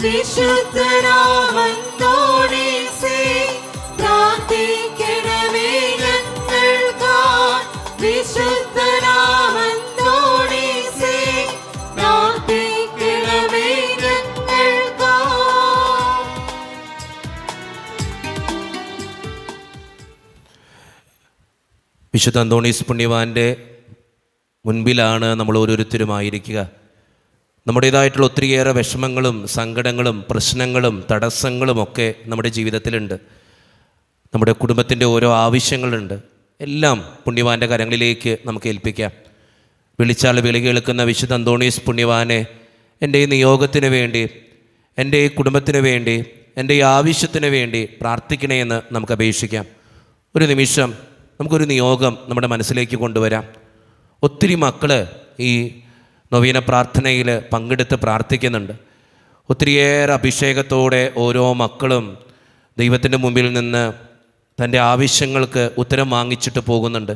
വിശുദ്ധനാമന്തോണീസേ പ്രാർത്ഥിക്കണമേ ഞങ്ങൾക്കായി. വിശുദ്ധനാമന്തോണീസേ പ്രാർത്ഥിക്കണമേ ഞങ്ങൾക്കായി. വിശുദ്ധ അന്തോണീസ് പുണ്യവാൻ്റെ മുൻപിലാണ് നമ്മൾ ഓരോരുത്തരുമായിരിക്കുക. നമ്മുടേതായിട്ടുള്ള ഒത്തിരിയേറെ വിഷമങ്ങളും സങ്കടങ്ങളും പ്രശ്നങ്ങളും തടസ്സങ്ങളുമൊക്കെ നമ്മുടെ ജീവിതത്തിലുണ്ട്. നമ്മുടെ കുടുംബത്തിൻ്റെ ഓരോ ആവശ്യങ്ങളുണ്ട്. എല്ലാം പുണ്യവാൻ്റെ കരങ്ങളിലേക്ക് നമുക്ക് ഏൽപ്പിക്കാം. വിളിച്ചാൽ വിളി കേൾക്കുന്ന വിശുദ്ധ അന്തോണീസ് പുണ്യവാനെ എൻ്റെ ഈ നിയോഗത്തിന് വേണ്ടി, എൻ്റെ ഈ കുടുംബത്തിന് വേണ്ടി, എൻ്റെ ഈ ആവശ്യത്തിന് വേണ്ടി പ്രാർത്ഥിക്കണേ എന്ന് നമുക്ക് അപേക്ഷിക്കാം. ഒരു നിമിഷം നമുക്കൊരു നിയോഗം നമ്മുടെ മനസ്സിലേക്ക് കൊണ്ടുവരാം. ഒത്തിരി മക്കൾ ഈ നൊവേന പ്രാർത്ഥനയിൽ പങ്കെടുത്ത് പ്രാർത്ഥിക്കുന്നുണ്ട്. ഒത്തിരിയേറെ അഭിഷേകത്തോടെ ഓരോ മക്കളും ദൈവത്തിൻ്റെ മുമ്പിൽ നിന്ന് തൻ്റെ ആവശ്യങ്ങൾക്ക് ഉത്തരം വാങ്ങിച്ചിട്ട് പോകുന്നുണ്ട്.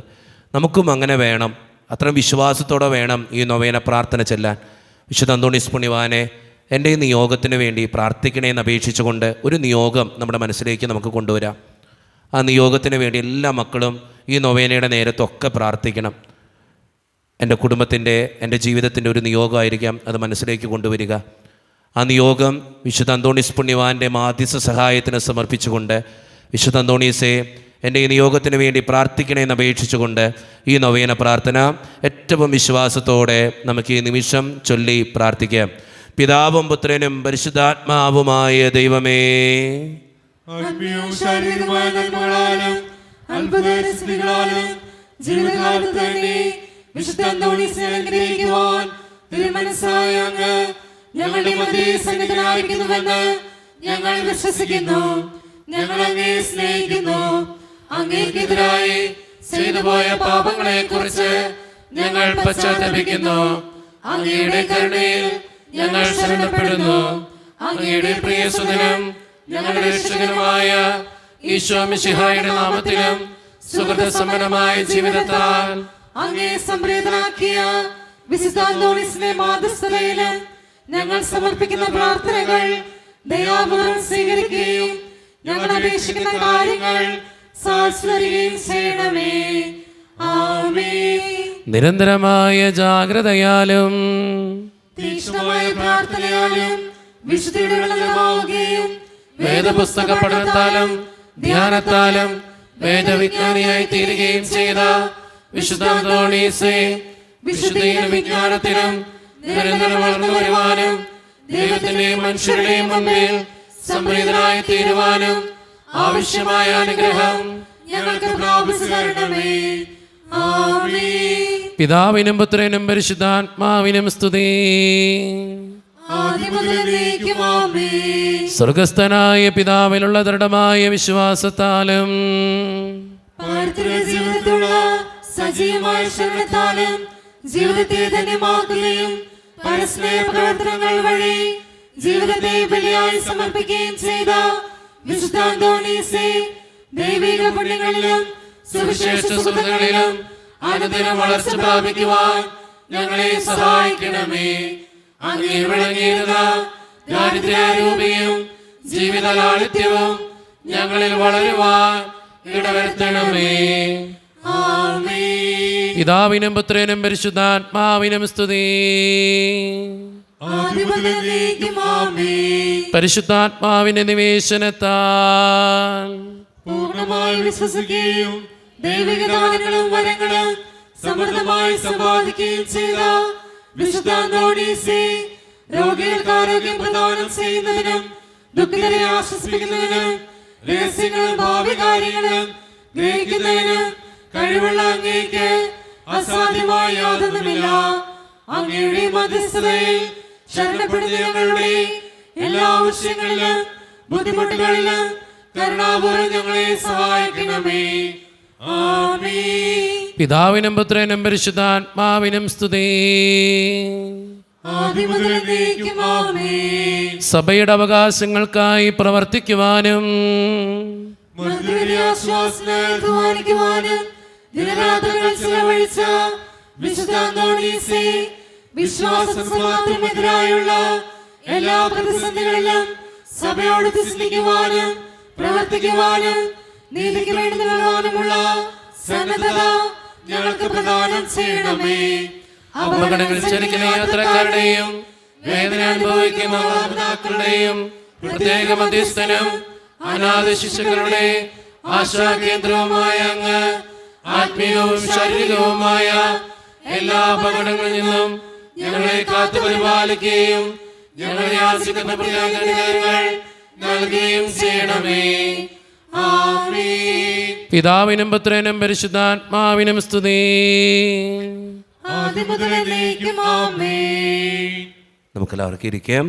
നമുക്കും അങ്ങനെ വേണം. അത്രയും വിശ്വാസത്തോടെ വേണം ഈ നൊവേന പ്രാർത്ഥന ചെല്ലാൻ. വിശുദ്ധ അന്തോണീസ് പുണ്യവാനെ എൻ്റെ ഈ നിയോഗത്തിന് വേണ്ടി പ്രാർത്ഥിക്കണേ എന്ന് അപേക്ഷിച്ചുകൊണ്ട് ഒരു നിയോഗം നമ്മുടെ മനസ്സിലേക്ക് നമുക്ക് കൊണ്ടുവരാം. ആ നിയോഗത്തിന് വേണ്ടി എല്ലാ മക്കളും ഈ നൊവേനയുടെ നേരത്തൊക്കെ പ്രാർത്ഥിക്കണം. എൻ്റെ കുടുംബത്തിൻ്റെ, എൻ്റെ ജീവിതത്തിൻ്റെ ഒരു നിയോഗമായിരിക്കാം അത് മനസ്സിലേക്ക് കൊണ്ടുവരിക. ആ നിയോഗം വിശുദ്ധ അന്തോണീസ് പുണ്യവാൻ്റെ മാധ്യസ്ഥ സഹായത്തിന് സമർപ്പിച്ചുകൊണ്ട്, വിശുദ്ധ അന്തോണീസെ എൻ്റെ ഈ നിയോഗത്തിന് വേണ്ടി പ്രാർത്ഥിക്കണേ എന്ന് അപേക്ഷിച്ചുകൊണ്ട് ഈ നൊവേന പ്രാർത്ഥന ഏറ്റവും വിശ്വാസത്തോടെ നമുക്ക് ഈ നിമിഷം ചൊല്ലി പ്രാർത്ഥിക്കാം. പിതാവും പുത്രനും പരിശുദ്ധാത്മാവുമായ ദൈവമേ, വിശുദ്ധ അന്തോണീസിനെ അനുഗ്രഹിക്കുവാൻ തിരുമനസ്സായ അങ്ങ് ഞങ്ങളുടെ മധ്യേ സന്നിധനായിരിക്കുന്നുവെന്ന് ഞങ്ങൾ വിശ്വസിക്കുന്നു. ഞങ്ങൾ അങ്ങയെ സ്നേഹിക്കുന്നു. അങ്ങേക്കെതിരായി ചെയ്തുപോയ പാപങ്ങളെ കുറിച്ച് ഞങ്ങൾ പശ്ചാത്തപിക്കുന്നു. അങ്ങയുടെ കരുണയിൽ ഞങ്ങൾ ശരണപ്പെടുന്നു. അങ്ങയുടെ പ്രിയസുതനും ഞങ്ങളുടെ രക്ഷകനുമായ ഈശോ മിശിഹായുടെ നാമത്തിലും സുഹൃത സമ്പന്നമായ ജീവിതത്താൽ അങ്ങേ സംപ്രീതനാക്കിയ വിശുദ്ധ അന്തോണീസിന്റെ മാധ്യസ്ഥതയിലും ഞങ്ങൾ സമർപ്പിക്കുന്ന പ്രാർത്ഥനകൾ ദയാപൂർവ്വം സ്വീകരിക്കുകയും ഞങ്ങൾ അപേക്ഷിക്കുന്ന കാര്യങ്ങൾ സാധിക്കുകയും ചെയ്യണമേ. ആമേൻ. നിരന്തരമായ ജാഗ്രതയാലും തീക്ഷ്ണമായ പ്രാർത്ഥനയാലും വിശുദ്ധിയുടെ വെള്ളമാവുകയും വേദപുസ്തക പഠനത്താലും ധ്യാനത്താലും വേദവിജ്ഞാനിയായി തീരുകയും ചെയ്ത വിശുദ്ധ അന്തോണീസേ, വിശുദ്ധിയിലും വിജ്ഞാനത്തിലും നിരന്തരം വളർന്നു വരുവാനും ദൈവത്തിന്റെയും മനുഷ്യരുടെയും മുമ്പിൽ സംപ്രീതനായി തീരുവാനും ആവശ്യമായ അനുഗ്രഹം ഞങ്ങൾക്ക് പ്രാപിച്ചു തരണമേ. ആമേൻ. പിതാവിനും പുത്രനും പരിശുദ്ധാത്മാവിനും സ്തുതി. സ്വർഗസ്ഥനായ പിതാവിലുള്ള ദൃഢമായ വിശ്വാസത്താലും ജീവിതത്തിലുള്ള സജീവമായ ശരണത്താലും ജീവിതത്തെ ധന്യമാക്കുകയും പരസ്നേഹ പ്രവർത്തനങ്ങൾ വഴി ജീവിതത്തെ ബലിയായി സമർപ്പിക്കുകയും ചെയ്ത വിശുദ്ധ അന്തോണീസേ, ദൈവിക പുണ്യങ്ങളിലും സുവിശേഷ സുഹൃത്തുക്കളിലും അനുദിനം വളർച്ച പ്രാപിക്കുവാൻ ഞങ്ങളെ സഹായിക്കണമേ. അങ്ങേ വിളങ്ങിയിരുന്ന ദാരിദ്ര്യാരൂപിയും ജീവിത ലാളിത്യവും ഞങ്ങളിൽ വളരുവാൻ ഇടവരുത്തണമേ. ആമേൻ. പിതാവിനും പുത്രനും പരിശുദ്ധാത്മാവിനും സ്തുതി. പരിശുദ്ധാത്മാവിന്റെ നിവേശനത്താൽ പൂർണ്ണമായി വിശ്വസിക്കുകയും ദൈവിക ദാനങ്ങളും വരങ്ങളും സമൃദ്ധമായി സമ്പാദിക്കുകയും ചെയ്ത വിശുദ്ധ അന്തോണീസേ, രോഗികൾക്ക് ആരോഗ്യം പ്രദാനം ചെയ്യുന്നതിനും ദുഃഖിതരെ ആശ്വസിപ്പിക്കുന്നതിനും രഹസ്യങ്ങളും ഭാവി കാര്യങ്ങളും ഗ്രഹിക്കുന്നതിനും കഴിവുള്ള അങ്ങേക്ക് അസാധ്യമായ യാതൊന്നുമില്ല. അങ്ങയുടെ മധ്യസ്ഥതയിൽ ശരണപ്പെടുന്ന ഞങ്ങളുടെ എല്ലാ ആവശ്യങ്ങളിലും ബുദ്ധിമുട്ടുകളിലും കരുണാപൂർവ്വം ഞങ്ങളെ സഹായിക്കണമേ. ആമേൻ. പിതാവിനും പുത്രനും പരിശുദ്ധാത്മാവിനും സ്തുതി. സഭയുടെ അവകാശങ്ങൾക്കായി പ്രവർത്തിക്കുവാനും വിശ്വാസത്തിനെതിരായുള്ള എല്ലാ പ്രതിസന്ധികളിലും സഭയോട് ചിന്തിക്കുവാനും പ്രവർത്തിക്കുവാനും നീതിക്ക് വേണ്ടി നിലവാരമുള്ള സന്നദ്ധത ഞങ്ങൾക്ക് പ്രദാനം ചെയ്യണമേ. അപകടങ്ങളിൽ ചലിക്കുന്ന യാത്രക്കാരുടെയും വേദന അനുഭവിക്കുന്ന മാതാപിതാക്കളുടെയും പ്രത്യേക മധ്യസ്ഥനും അനാഥ ശിശുക്കളുടെ ആശാകേന്ദ്രവുമായ അങ്ങ് ആത്മീയവും ശാരീരികവുമായ എല്ലാ അപകടങ്ങളിൽ നിന്നും ഞങ്ങളെ കാത്തു പരിപാലിക്കുകയും ഞങ്ങളെ ആശിക്കുന്ന പ്രത്യേകങ്ങൾ നൽകുകയും ചെയ്യണമേ. ആമേൻ. പിതാവിനും പുത്രനും പരിശുദ്ധാത്മാവിനും സ്തുതി. ആദ്യം മുതൽ എന്നേക്കും ആമേൻ. നമുക്കെല്ലാവർക്കും ഇരിക്കാം.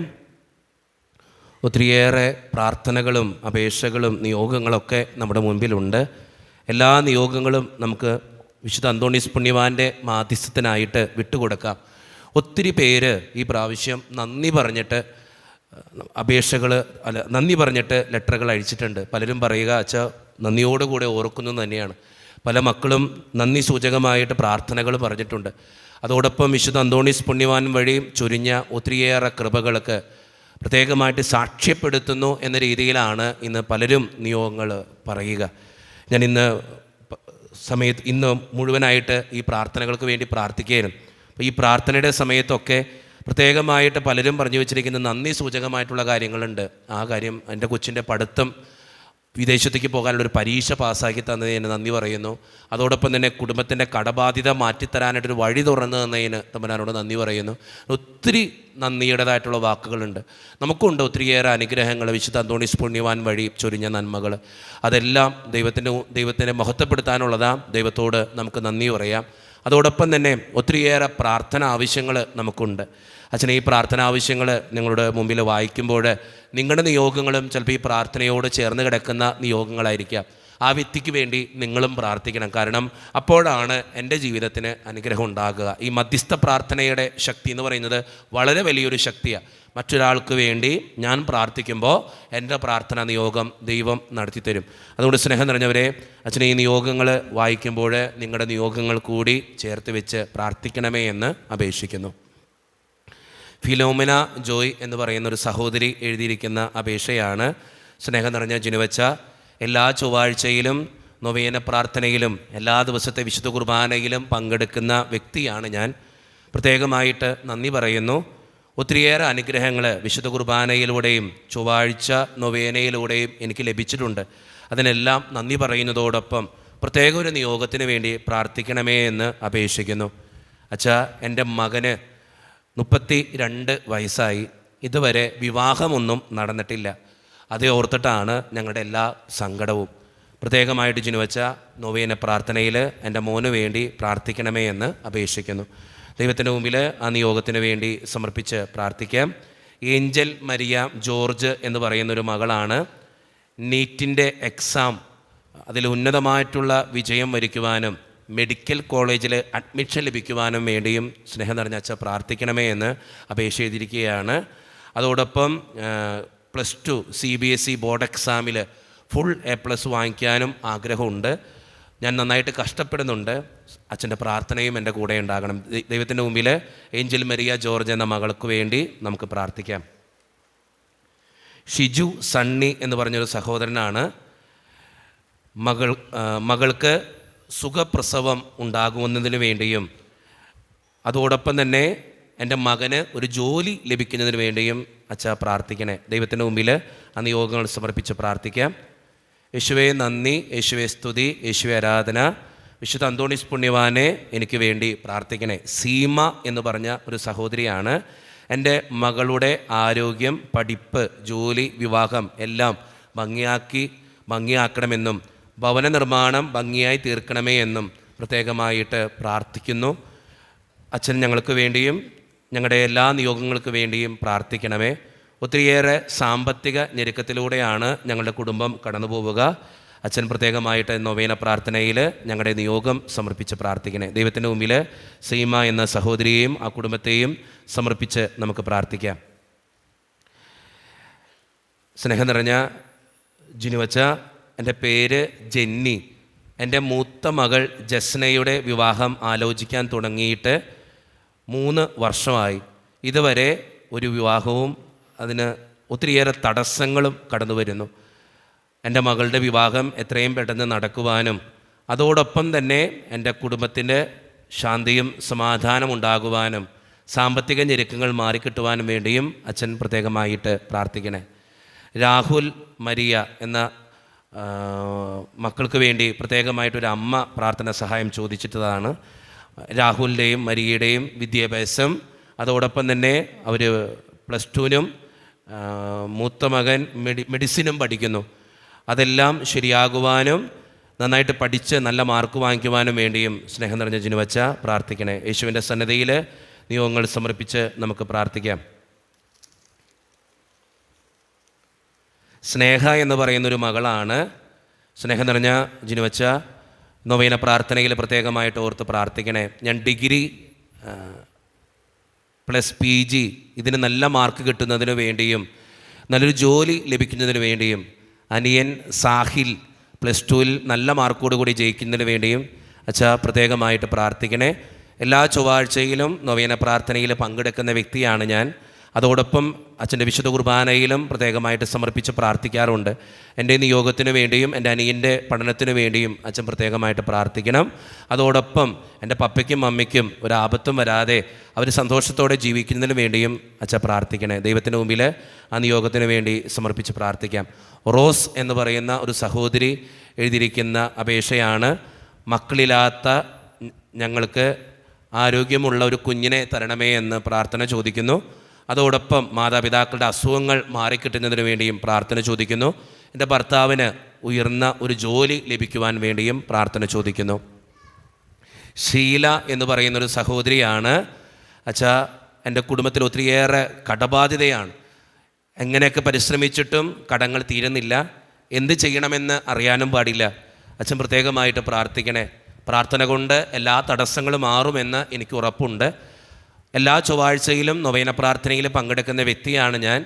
ഒത്തിരിയേറെ പ്രാർത്ഥനകളും അപേക്ഷകളും നിയോഗങ്ങളൊക്കെ നമ്മുടെ മുൻപിലുണ്ട്. എല്ലാ നിയോഗങ്ങളും നമുക്ക് വിശുദ്ധ അന്തോണീസ് പുണ്യവാൻ്റെ മാധ്യസ്ഥത്തിനായിട്ട് വിട്ടുകൊടുക്കാം. ഒത്തിരി പേര് ഈ പ്രാവശ്യം നന്ദി പറഞ്ഞിട്ട് നന്ദി പറഞ്ഞിട്ട് ലെറ്ററുകൾ അയച്ചിട്ടുണ്ട്. പലരും പറയുക അച്ഛാ നന്ദിയോടുകൂടെ ഓർക്കുന്നു തന്നെയാണ്. പല മക്കളും നന്ദി സൂചകമായിട്ട് പ്രാർത്ഥനകൾ പറഞ്ഞിട്ടുണ്ട്. അതോടൊപ്പം വിശുദ്ധ അന്തോണീസ് പുണ്യവാൻ വഴി ചൊരിഞ്ഞ ഒത്തിരിയേറെ കൃപകൾക്ക് പ്രത്യേകമായിട്ട് സാക്ഷ്യപ്പെടുത്തുന്നു എന്ന രീതിയിലാണ് ഇന്ന് പലരും നിയോഗങ്ങൾ പറയുക. ഞാൻ ഇന്ന് മുഴുവനായിട്ട് ഈ പ്രാർത്ഥനകൾക്ക് വേണ്ടി പ്രാർത്ഥിക്കുകയും അപ്പോൾ ഈ പ്രാർത്ഥനയുടെ സമയത്തൊക്കെ പ്രത്യേകമായിട്ട് പലരും പറഞ്ഞു വെച്ചിരിക്കുന്ന നന്ദി സൂചകമായിട്ടുള്ള കാര്യങ്ങളുണ്ട്. ആ കാര്യം എൻ്റെ കൊച്ചിൻ്റെ പഠിത്തം വിദേശത്തേക്ക് പോകാനുള്ളൊരു പരീക്ഷ പാസ്സാക്കി തന്നതിന് നന്ദി പറയുന്നു. അതോടൊപ്പം തന്നെ കുടുംബത്തിൻ്റെ കടബാധ്യത മാറ്റിത്തരാനായിട്ടൊരു വഴി തുറന്നു തന്നതിന് തമ്പുരാനോട് നന്ദി പറയുന്നു. ഒത്തിരി നന്ദിയുടേതായിട്ടുള്ള വാക്കുകളുണ്ട്. നമുക്കുണ്ട് ഒത്തിരിയേറെ അനുഗ്രഹങ്ങൾ വിശുദ്ധ അന്തോണീസ് പുണ്യവാൻ വഴി ചൊരിഞ്ഞ നന്മകൾ. അതെല്ലാം ദൈവത്തിനെ മഹത്വപ്പെടുത്താനുള്ളതാണ്. ദൈവത്തോട് നമുക്ക് നന്ദി പറയാം. അതോടൊപ്പം തന്നെ ഒത്തിരിയേറെ പ്രാർത്ഥന ആവശ്യങ്ങൾ നമുക്കുണ്ട്. അച്ഛനെ ഈ പ്രാർത്ഥന ആവശ്യങ്ങൾ നിങ്ങളുടെ മുമ്പിൽ വായിക്കുമ്പോൾ നിങ്ങളുടെ നിയോഗങ്ങളും ചിലപ്പോൾ ഈ പ്രാർത്ഥനയോട് ചേർന്ന് കിടക്കുന്ന നിയോഗങ്ങളായിരിക്കാം. ആ വ്യക്തിക്ക് വേണ്ടി നിങ്ങളും പ്രാർത്ഥിക്കണം. കാരണം അപ്പോഴാണ് എൻ്റെ ജീവിതത്തിന് അനുഗ്രഹം ഉണ്ടാകുക. ഈ മധ്യസ്ഥ പ്രാർത്ഥനയുടെ ശക്തി എന്ന് പറയുന്നത് വളരെ വലിയൊരു ശക്തിയാണ്. മറ്റൊരാൾക്ക് വേണ്ടി ഞാൻ പ്രാർത്ഥിക്കുമ്പോൾ എൻ്റെ പ്രാർത്ഥനാ നിയോഗം ദൈവം നടത്തിത്തരും. അതുകൊണ്ട് സ്നേഹം നിറഞ്ഞവരെ, അച്ഛനെ ഈ നിയോഗങ്ങൾ വായിക്കുമ്പോൾ നിങ്ങളുടെ നിയോഗങ്ങൾ കൂടി ചേർത്ത് വെച്ച് പ്രാർത്ഥിക്കണമേ എന്ന് അപേക്ഷിക്കുന്നു. ഫിലോമിന ജോയ് എന്ന് പറയുന്നൊരു സഹോദരി എഴുതിയിരിക്കുന്ന അപേക്ഷയാണ്. സ്നേഹം നിറഞ്ഞ ജിനുവച്ച, എല്ലാ ചൊവ്വാഴ്ചയിലും നൊവേന പ്രാർത്ഥനയിലും എല്ലാ ദിവസത്തെ വിശുദ്ധ കുർബാനയിലും പങ്കെടുക്കുന്ന വ്യക്തിയാണ് ഞാൻ. പ്രത്യേകമായിട്ട് നന്ദി പറയുന്നു. ഒത്തിരിയേറെ അനുഗ്രഹങ്ങൾ വിശുദ്ധ കുർബാനയിലൂടെയും ചൊവ്വാഴ്ച നൊവേനയിലൂടെയും എനിക്ക് ലഭിച്ചിട്ടുണ്ട്. അതിനെല്ലാം നന്ദി പറയുന്നതോടൊപ്പം പ്രത്യേക ഒരു നിയോഗത്തിന് വേണ്ടി പ്രാർത്ഥിക്കണമേ എന്ന് അപേക്ഷിക്കുന്നു. അച്ഛാ, എൻ്റെ മകന് 32 വയസ്സായി. ഇതുവരെ വിവാഹമൊന്നും നടന്നിട്ടില്ല. അതേ ഓർത്തിട്ടാണ് ഞങ്ങളുടെ എല്ലാ സങ്കടവും. പ്രത്യേകമായിട്ട് ജിനുവച്ച നൊവേന പ്രാർത്ഥനയിൽ എൻ്റെ മോന് വേണ്ടി പ്രാർത്ഥിക്കണമേ എന്ന് അപേക്ഷിക്കുന്നു. ദൈവത്തിൻ്റെ മുമ്പിൽ ആ നിയോഗത്തിന് വേണ്ടി സമർപ്പിച്ച് പ്രാർത്ഥിക്കാം. ഏഞ്ചൽ മരിയ ജോർജ് എന്ന് പറയുന്നൊരു മകളാണ്. നീറ്റിൻ്റെ എക്സാം അതിൽ ഉന്നതമായിട്ടുള്ള വിജയം വരിക്കുവാനും മെഡിക്കൽ കോളേജിൽ അഡ്മിഷൻ ലഭിക്കുവാനും വേണ്ടിയും സ്നേഹം നിറഞ്ഞ അച്ഛ പ്രാർത്ഥിക്കണമേ എന്ന് അപേക്ഷ ചെയ്തിരിക്കുകയാണ്. അതോടൊപ്പം +2 CBSE ബോർഡ് എക്സാമിൽ ഫുൾ A+ വാങ്ങിക്കാനും ആഗ്രഹമുണ്ട്. ഞാൻ നന്നായിട്ട് കഷ്ടപ്പെടുന്നുണ്ട്. അച്ഛൻ്റെ പ്രാർത്ഥനയും എൻ്റെ കൂടെ ഉണ്ടാകണം. ദൈവത്തിൻ്റെ മുമ്പിൽ ഏഞ്ചൽ മരിയ ജോർജ് എന്ന മകൾക്ക് വേണ്ടി നമുക്ക് പ്രാർത്ഥിക്കാം. ഷിജു സണ്ണി എന്ന് പറഞ്ഞൊരു സഹോദരനാണ്. മകൾക്ക് സുഖപ്രസവം ഉണ്ടാകുന്നതിന് വേണ്ടിയും അതോടൊപ്പം തന്നെ എൻ്റെ മകന് ഒരു ജോലി ലഭിക്കുന്നതിന് വേണ്ടിയും അച്ഛാ പ്രാർത്ഥിക്കണേ. ദൈവത്തിൻ്റെ മുമ്പിൽ ആ നിയോഗങ്ങൾ സമർപ്പിച്ച് പ്രാർത്ഥിക്കാം. യേശുവേ നന്ദി, യേശുവേ സ്തുതി, യേശുവേ ആരാധന. വിശുദ്ധ അന്തോണീസ് പുണ്യവാനെ എനിക്ക് വേണ്ടി പ്രാർത്ഥിക്കണേ. സീമ എന്ന് പറഞ്ഞ ഒരു സഹോദരിയാണ്. എൻ്റെ മകളുടെ ആരോഗ്യം, പഠിപ്പ്, ജോലി, വിവാഹം എല്ലാം ഭംഗിയാക്കണമെന്നും ഭവന നിർമ്മാണം ഭംഗിയായി തീർക്കണമേ എന്നും പ്രത്യേകമായിട്ട് പ്രാർത്ഥിക്കുന്നു. അച്ഛൻ ഞങ്ങൾക്ക് വേണ്ടിയും ഞങ്ങളുടെ എല്ലാ നിയോഗങ്ങൾക്ക് വേണ്ടിയും പ്രാർത്ഥിക്കണമേ. ഒത്തിരിയേറെ സാമ്പത്തിക ഞെരുക്കത്തിലൂടെയാണ് ഞങ്ങളുടെ കുടുംബം കടന്നു പോവുക. അച്ഛൻ പ്രത്യേകമായിട്ട് നൊവേന പ്രാർത്ഥനയിൽ ഞങ്ങളുടെ നിയോഗം സമർപ്പിച്ച് പ്രാർത്ഥിക്കണേ. ദൈവത്തിൻ്റെ മുമ്പിൽ സീമ എന്ന സഹോദരിയെയും ആ കുടുംബത്തെയും സമർപ്പിച്ച് നമുക്ക് പ്രാർത്ഥിക്കാം. സ്നേഹം നിറഞ്ഞ ജിനുവച്ച, എൻ്റെ പേര് ജെന്നി. എൻ്റെ മൂത്ത മകൾ ജസ്നയുടെ വിവാഹം ആലോചിക്കാൻ തുടങ്ങിയിട്ട് 3 വർഷമായി. ഇതുവരെ ഒരു വിവാഹവും അതിന് ഒത്തിരിയേറെ തടസ്സങ്ങളും കടന്നു വരുന്നു. എൻ്റെ മകളുടെ വിവാഹം എത്രയും പെട്ടെന്ന് നടക്കുവാനും അതോടൊപ്പം തന്നെ എൻ്റെ കുടുംബത്തിൻ്റെ ശാന്തിയും സമാധാനം ഉണ്ടാകുവാനും സാമ്പത്തിക ഞെരുക്കങ്ങൾ മാറിക്കിട്ടുവാനും വേണ്ടിയും അച്ഛൻ പ്രത്യേകമായിട്ട് പ്രാർത്ഥിക്കണേ. രാഹുൽ, മരിയ എന്ന മക്കൾക്ക് വേണ്ടി പ്രത്യേകമായിട്ടൊരു അമ്മ പ്രാർത്ഥന സഹായം ചോദിച്ചിട്ടതാണ്. രാഹുലിൻ്റെയും മരിയയുടെയും വിദ്യാഭ്യാസം, അതോടൊപ്പം തന്നെ അവർ +2-നും മൂത്ത മകൻ മെഡിസിനും പഠിക്കുന്നു. അതെല്ലാം ശരിയാകുവാനും നന്നായിട്ട് പഠിച്ച് നല്ല മാർക്ക് വാങ്ങിക്കുവാനും വേണ്ടിയും സ്നേഹം നിറഞ്ഞ ജിനുവച്ച പ്രാർത്ഥിക്കണേ. യേശുവിൻ്റെ സന്നിധിയിൽ നിയോഗങ്ങൾ സമർപ്പിച്ച് നമുക്ക് പ്രാർത്ഥിക്കാം. സ്നേഹ എന്ന് പറയുന്നൊരു മകളാണ്. സ്നേഹം നിറഞ്ഞ ജിനുവച്ച നൊവേന പ്രാർത്ഥനയിൽ പ്രത്യേകമായിട്ട് ഓർത്ത് പ്രാർത്ഥിക്കണേ. ഞാൻ ഡിഗ്രി + PG ഇതിന് നല്ല മാർക്ക് കിട്ടുന്നതിന് വേണ്ടിയും നല്ലൊരു ജോലി ലഭിക്കുന്നതിന് വേണ്ടിയും അനിയൻ സാഹിൽ +2-ൽ നല്ല മാർക്കോടുകൂടി ജയിക്കുന്നതിന് വേണ്ടിയും അച്ഛാ പ്രത്യേകമായിട്ട് പ്രാർത്ഥിക്കണേ. എല്ലാ ചൊവ്വാഴ്ചയിലും നൊവേന പ്രാർത്ഥനയിൽ പങ്കെടുക്കുന്ന വ്യക്തിയാണ് ഞാൻ. അതോടൊപ്പം അച്ഛൻ്റെ വിശുദ്ധ കുർബാനയിലും പ്രത്യേകമായിട്ട് സമർപ്പിച്ച് പ്രാർത്ഥിക്കാറുണ്ട്. എൻ്റെ നിയോഗത്തിന് വേണ്ടിയും എൻ്റെ അനിയൻ്റെ പഠനത്തിന് വേണ്ടിയും അച്ഛൻ പ്രത്യേകമായിട്ട് പ്രാർത്ഥിക്കണം. അതോടൊപ്പം എൻ്റെ പപ്പയ്ക്കും മമ്മിക്കും ഒരാപത്തും വരാതെ അവർ സന്തോഷത്തോടെ ജീവിക്കുന്നതിന് വേണ്ടിയും അച്ഛൻ പ്രാർത്ഥിക്കണേ. ദൈവത്തിന് മുമ്പിൽ ആ നിയോഗത്തിന് വേണ്ടി സമർപ്പിച്ച് പ്രാർത്ഥിക്കാം. റോസ് എന്ന് പറയുന്ന ഒരു സഹോദരി എഴുതിയിരിക്കുന്ന അപേക്ഷയാണ്. മക്കളില്ലാത്ത ഞങ്ങൾക്ക് ആരോഗ്യമുള്ള ഒരു കുഞ്ഞിനെ തരണമേ എന്ന് പ്രാർത്ഥന ചോദിക്കുന്നു. അതോടൊപ്പം മാതാപിതാക്കളുടെ അസുഖങ്ങൾ മാറിക്കിട്ടുന്നതിന് വേണ്ടിയും പ്രാർത്ഥന ചോദിക്കുന്നു. എൻ്റെ ഭർത്താവിന് ഉയർന്ന ഒരു ജോലി ലഭിക്കുവാൻ വേണ്ടിയും പ്രാർത്ഥന ചോദിക്കുന്നു. ഷീല എന്ന് പറയുന്നൊരു സഹോദരിയാണ്. അച്ഛാ, എൻ്റെ കുടുംബത്തിൽ ഒത്തിരിയേറെ കടബാധ്യതയാണ്. എങ്ങനെയൊക്കെ പരിശ്രമിച്ചിട്ടും കടങ്ങൾ തീരുന്നില്ല. എന്ത് ചെയ്യണമെന്ന് അറിയാനും പാടില്ല. അച്ഛൻ പ്രത്യേകമായിട്ട് പ്രാർത്ഥിക്കണേ. പ്രാർത്ഥന കൊണ്ട് എല്ലാ തടസ്സങ്ങളും മാറുമെന്ന് എനിക്ക് ഉറപ്പുണ്ട്. എല്ലാ ചൊവ്വാഴ്ചയിലും നൊവേന പ്രാർത്ഥനയിൽ പങ്കെടുക്കുന്ന വ്യക്തിയാണ് ഞാൻ.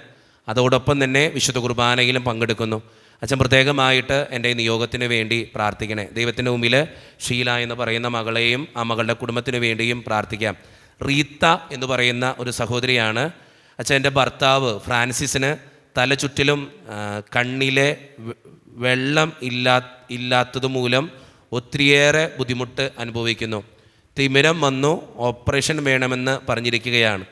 അതോടൊപ്പം തന്നെ വിശുദ്ധ കുർബാനയിലും പങ്കെടുക്കുന്നു. അച്ഛൻ പ്രത്യേകമായിട്ട് എൻ്റെ നിയോഗത്തിന് വേണ്ടി പ്രാർത്ഥിക്കണേ. ദൈവത്തിൻ്റെ മുമ്പിൽ ഷീല എന്ന് പറയുന്ന മകളെയും ആ മകളുടെ കുടുംബത്തിന് വേണ്ടിയും പ്രാർത്ഥിക്കാം. റീത്ത എന്ന് പറയുന്ന ഒരു സഹോദരിയാണ്. അച്ഛൻ എൻ്റെ ഭർത്താവ് ഫ്രാൻസിസിന് തലചുറ്റിലും കണ്ണിലെ വെള്ളം ഇല്ലാത്തത് മൂലം ഒത്തിരിയേറെ ബുദ്ധിമുട്ട് അനുഭവിക്കുന്നു. തിമിരം വന്നു, ഓപ്പറേഷൻ വേണമെന്ന് പറഞ്ഞിരിക്കുകയാണ്.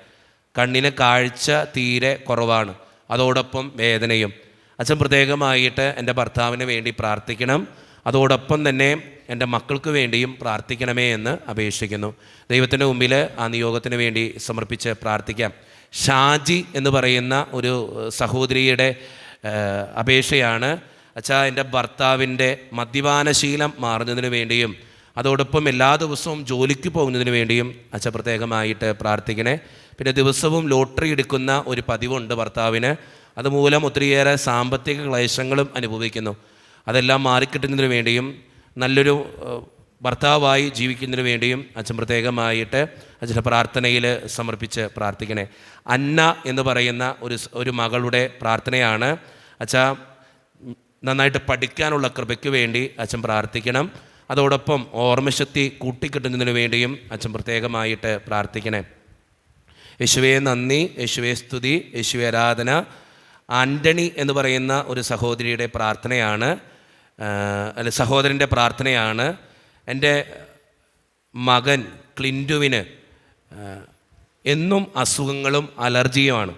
കണ്ണിന് കാഴ്ച തീരെ കുറവാണ്, അതോടൊപ്പം വേദനയും. അച്ഛൻ പ്രത്യേകമായിട്ട് എൻ്റെ ഭർത്താവിന് വേണ്ടി പ്രാർത്ഥിക്കണം. അതോടൊപ്പം തന്നെ എൻ്റെ മക്കൾക്ക് വേണ്ടിയും പ്രാർത്ഥിക്കണമേ എന്ന് അപേക്ഷിക്കുന്നു. ദൈവത്തിൻ്റെ മുമ്പിൽ ആ നിയോഗത്തിന് വേണ്ടി സമർപ്പിച്ച് പ്രാർത്ഥിക്കാം. ഷാജി എന്ന് പറയുന്ന ഒരു സഹോദരിയുടെ അപേക്ഷയാണ്. അച്ഛാ, എൻ്റെ ഭർത്താവിൻ്റെ മദ്യപാനശീലം മാറുന്നതിന് വേണ്ടിയും അതോടൊപ്പം എല്ലാ ദിവസവും ജോലിക്ക് പോകുന്നതിന് വേണ്ടിയും അച്ഛൻ പ്രത്യേകമായിട്ട് പ്രാർത്ഥിക്കണേ. പിന്നെ ദിവസവും ലോട്ടറി എടുക്കുന്ന ഒരു പതിവുണ്ട് ഭർത്താവിന്. അതുമൂലം ഒത്തിരിയേറെ സാമ്പത്തിക ക്ലേശങ്ങളും അനുഭവിക്കുന്നു. അതെല്ലാം മാറിക്കിട്ടുന്നതിന് വേണ്ടിയും നല്ലൊരു ഭർത്താവായി ജീവിക്കുന്നതിന് വേണ്ടിയും അച്ഛൻ പ്രത്യേകമായിട്ട് അച്ഛൻ്റെ പ്രാർത്ഥനയിൽ സമർപ്പിച്ച് പ്രാർത്ഥിക്കണേ. അന്ന എന്ന് പറയുന്ന ഒരു മകളുടെ പ്രാർത്ഥനയാണ്. അച്ഛാ, നന്നായിട്ട് പഠിക്കാനുള്ള കൃപയ്ക്ക് വേണ്ടി അച്ഛൻ പ്രാർത്ഥിക്കണം. അതോടൊപ്പം ഓർമ്മശക്തി കൂട്ടിക്കിട്ടുന്നതിന് വേണ്ടിയും അച്ഛൻ പ്രത്യേകമായിട്ട് പ്രാർത്ഥിക്കണേ. യേശുവേ നന്ദി, യേശുവേ സ്തുതി, യേശുവേ ആരാധന. ആൻ്റണി എന്ന് പറയുന്ന ഒരു സഹോദരിയുടെ പ്രാർത്ഥനയാണ്, സഹോദരൻ്റെ പ്രാർത്ഥനയാണ്. എൻ്റെ മകൻ ക്ലിൻറ്റുവിന് എന്നും അസുഖങ്ങളും അലർജിയുമാണ്.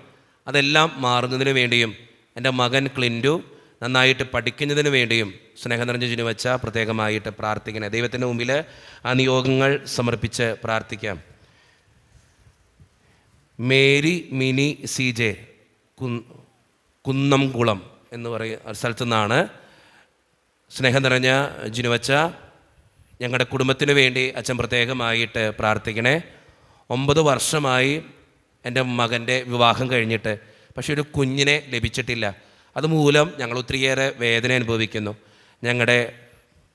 അതെല്ലാം മാറുന്നതിന് വേണ്ടിയും എൻ്റെ മകൻ ക്ലിൻറ്റു നന്നായിട്ട് പഠിക്കുന്നതിന് വേണ്ടിയും സ്നേഹം നിറഞ്ഞ ജിനുവച്ച പ്രത്യേകമായിട്ട് പ്രാർത്ഥിക്കണേ. ദൈവത്തിൻ്റെ മുമ്പിൽ ആ നിയോഗങ്ങൾ സമർപ്പിച്ച് പ്രാർത്ഥിക്കാം. മേരി മിനി CJ കുന്നംകുളം എന്ന് പറയുന്ന സ്ഥലത്തു നിന്നാണ്. സ്നേഹം നിറഞ്ഞ ജിനുവച്ച, ഞങ്ങളുടെ കുടുംബത്തിന് വേണ്ടി അച്ഛൻ പ്രത്യേകമായിട്ട് പ്രാർത്ഥിക്കണേ. 9 വർഷമായി എൻ്റെ മകൻ്റെ വിവാഹം കഴിഞ്ഞിട്ട്, പക്ഷേ ഒരു കുഞ്ഞിനെ ലഭിച്ചിട്ടില്ല. അതുമൂലം ഞങ്ങൾ ഒത്തിരിയേറെ വേദന അനുഭവിക്കുന്നു.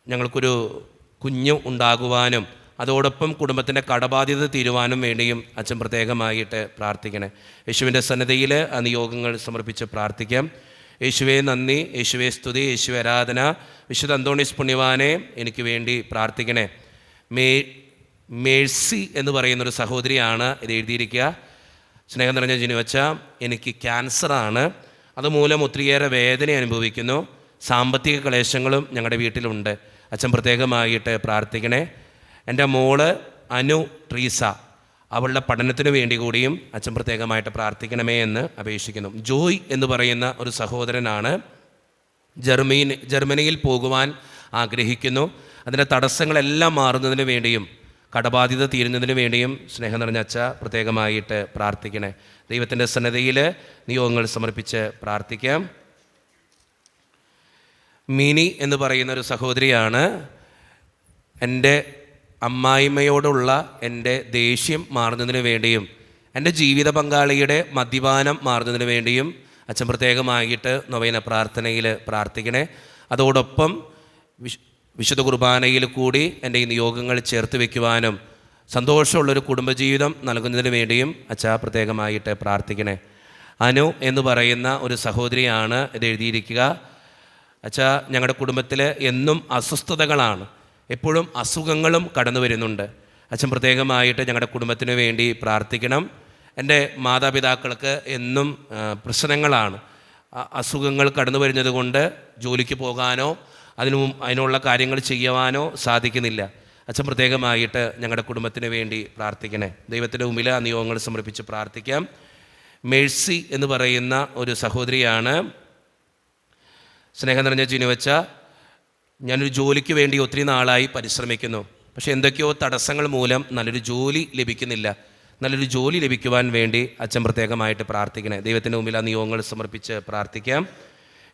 ഞങ്ങൾക്കൊരു കുഞ്ഞ് ഉണ്ടാകുവാനും അതോടൊപ്പം കുടുംബത്തിൻ്റെ കടബാധ്യത തീരുവാനും വേണ്ടിയും അച്ഛൻ പ്രത്യേകമായിട്ട് പ്രാർത്ഥിക്കണേ. യേശുവിൻ്റെ സന്നിധിയിൽ ആ നിയോഗങ്ങൾ സമർപ്പിച്ച് പ്രാർത്ഥിക്കാം. യേശുവേ നന്ദി, യേശുവേ സ്തുതി, യേശുവേ ആരാധന. വിശുദ്ധ അന്തോണീസ് പുണ്യവാനെ എനിക്ക് വേണ്ടി പ്രാർത്ഥിക്കണേ. മേഴ്സി എന്ന് പറയുന്നൊരു സഹോദരിയാണ് ഇത് എഴുതിയിരിക്കുക. സ്നേഹം നിറഞ്ഞ ജിനുവച്ച, എനിക്ക് ക്യാൻസറാണ്, അതുമൂലം ഒത്തിരിയേറെ വേദന അനുഭവിക്കുന്നു, സാമ്പത്തിക ക്ലേശങ്ങളും ഞങ്ങളുടെ വീട്ടിലുണ്ട്. അച്ഛൻ പ്രത്യേകമായിട്ട് പ്രാർത്ഥിക്കണേ. എൻ്റെ മോള് അനു ട്രീസ, അവളുടെ പഠനത്തിന് വേണ്ടി കൂടിയും അച്ഛൻ പ്രത്യേകമായിട്ട് പ്രാർത്ഥിക്കണമേ എന്ന് അപേക്ഷിക്കുന്നു. ജോയ് എന്ന് പറയുന്ന ഒരു സഹോദരനാണ്, ജർമ്മനിയിൽ പോകുവാൻ ആഗ്രഹിക്കുന്നു. അതിൻ്റെ തടസ്സങ്ങളെല്ലാം മാറുന്നതിന് വേണ്ടിയും കടബാധ്യത തീരുന്നതിന് വേണ്ടിയും സ്നേഹം നിറഞ്ഞ അച്ഛ പ്രത്യേകമായിട്ട് പ്രാർത്ഥിക്കണേ. ദൈവത്തിൻ്റെ സന്നദ്ധയിൽ നിയോഗങ്ങൾ സമർപ്പിച്ച് പ്രാർത്ഥിക്കാം. മിനി എന്ന് പറയുന്ന ഒരു സഹോദരിയാണ്. എൻ്റെ അമ്മായിമ്മയോടുള്ള എൻ്റെ ദേഷ്യം മാറുന്നതിന് വേണ്ടിയും എൻ്റെ ജീവിത പങ്കാളിയുടെ മദ്യപാനം മാറുന്നതിന് വേണ്ടിയും അച്ഛൻ പ്രത്യേകമായിട്ട് നൊവേന പ്രാർത്ഥനയിൽ പ്രാർത്ഥിക്കണേ. അതോടൊപ്പം വിശുദ്ധ കുർബാനയിൽ കൂടി എൻ്റെ ഈ നിയോഗങ്ങൾ ചേർത്ത് വയ്ക്കുവാനും സന്തോഷമുള്ളൊരു കുടുംബജീവിതം നൽകുന്നതിന് വേണ്ടിയും അച്ഛാ പ്രത്യേകമായിട്ട് പ്രാർത്ഥിക്കണേ. അനു എന്ന് പറയുന്ന ഒരു സഹോദരിയാണ് ഇത് എഴുതിയിരിക്കുക. അച്ഛാ, ഞങ്ങളുടെ കുടുംബത്തിൽ എന്നും അസ്വസ്ഥതകളാണ്, എപ്പോഴും അസുഖങ്ങളും കടന്നു വരുന്നുണ്ട്. അച്ഛൻ പ്രത്യേകമായിട്ട് ഞങ്ങളുടെ കുടുംബത്തിന് വേണ്ടി പ്രാർത്ഥിക്കണം. എൻ്റെ മാതാപിതാക്കൾക്ക് എന്നും പ്രശ്നങ്ങളാണ്, അസുഖങ്ങൾ കടന്നു വരുന്നത് കൊണ്ട് ജോലിക്ക് പോകാനോ അതിനുള്ള കാര്യങ്ങൾ ചെയ്യുവാനോ സാധിക്കുന്നില്ല. അച്ഛൻ പ്രത്യേകമായിട്ട് ഞങ്ങളുടെ കുടുംബത്തിന് വേണ്ടി പ്രാർത്ഥിക്കണേ. ദൈവത്തിൻ്റെ മുമ്പിൽ ആ നിയോഗങ്ങൾ സമർപ്പിച്ച് പ്രാർത്ഥിക്കാം. മേഴ്സി എന്ന് പറയുന്ന ഒരു സഹോദരിയാണ്. സ്നേഹം നിറഞ്ഞ ജിനുവച്ച, ഞാനൊരു ജോലിക്ക് വേണ്ടി ഒത്തിരി നാളായി പരിശ്രമിക്കുന്നു, പക്ഷേ എന്തൊക്കെയോ തടസ്സങ്ങൾ മൂലം നല്ലൊരു ജോലി ലഭിക്കുന്നില്ല. നല്ലൊരു ജോലി ലഭിക്കുവാൻ വേണ്ടി അച്ഛൻ പ്രത്യേകമായിട്ട് പ്രാർത്ഥിക്കണേ. ദൈവത്തിൻ്റെ മുമ്പിൽ ആ നിയോഗങ്ങൾ സമർപ്പിച്ച് പ്രാർത്ഥിക്കാം.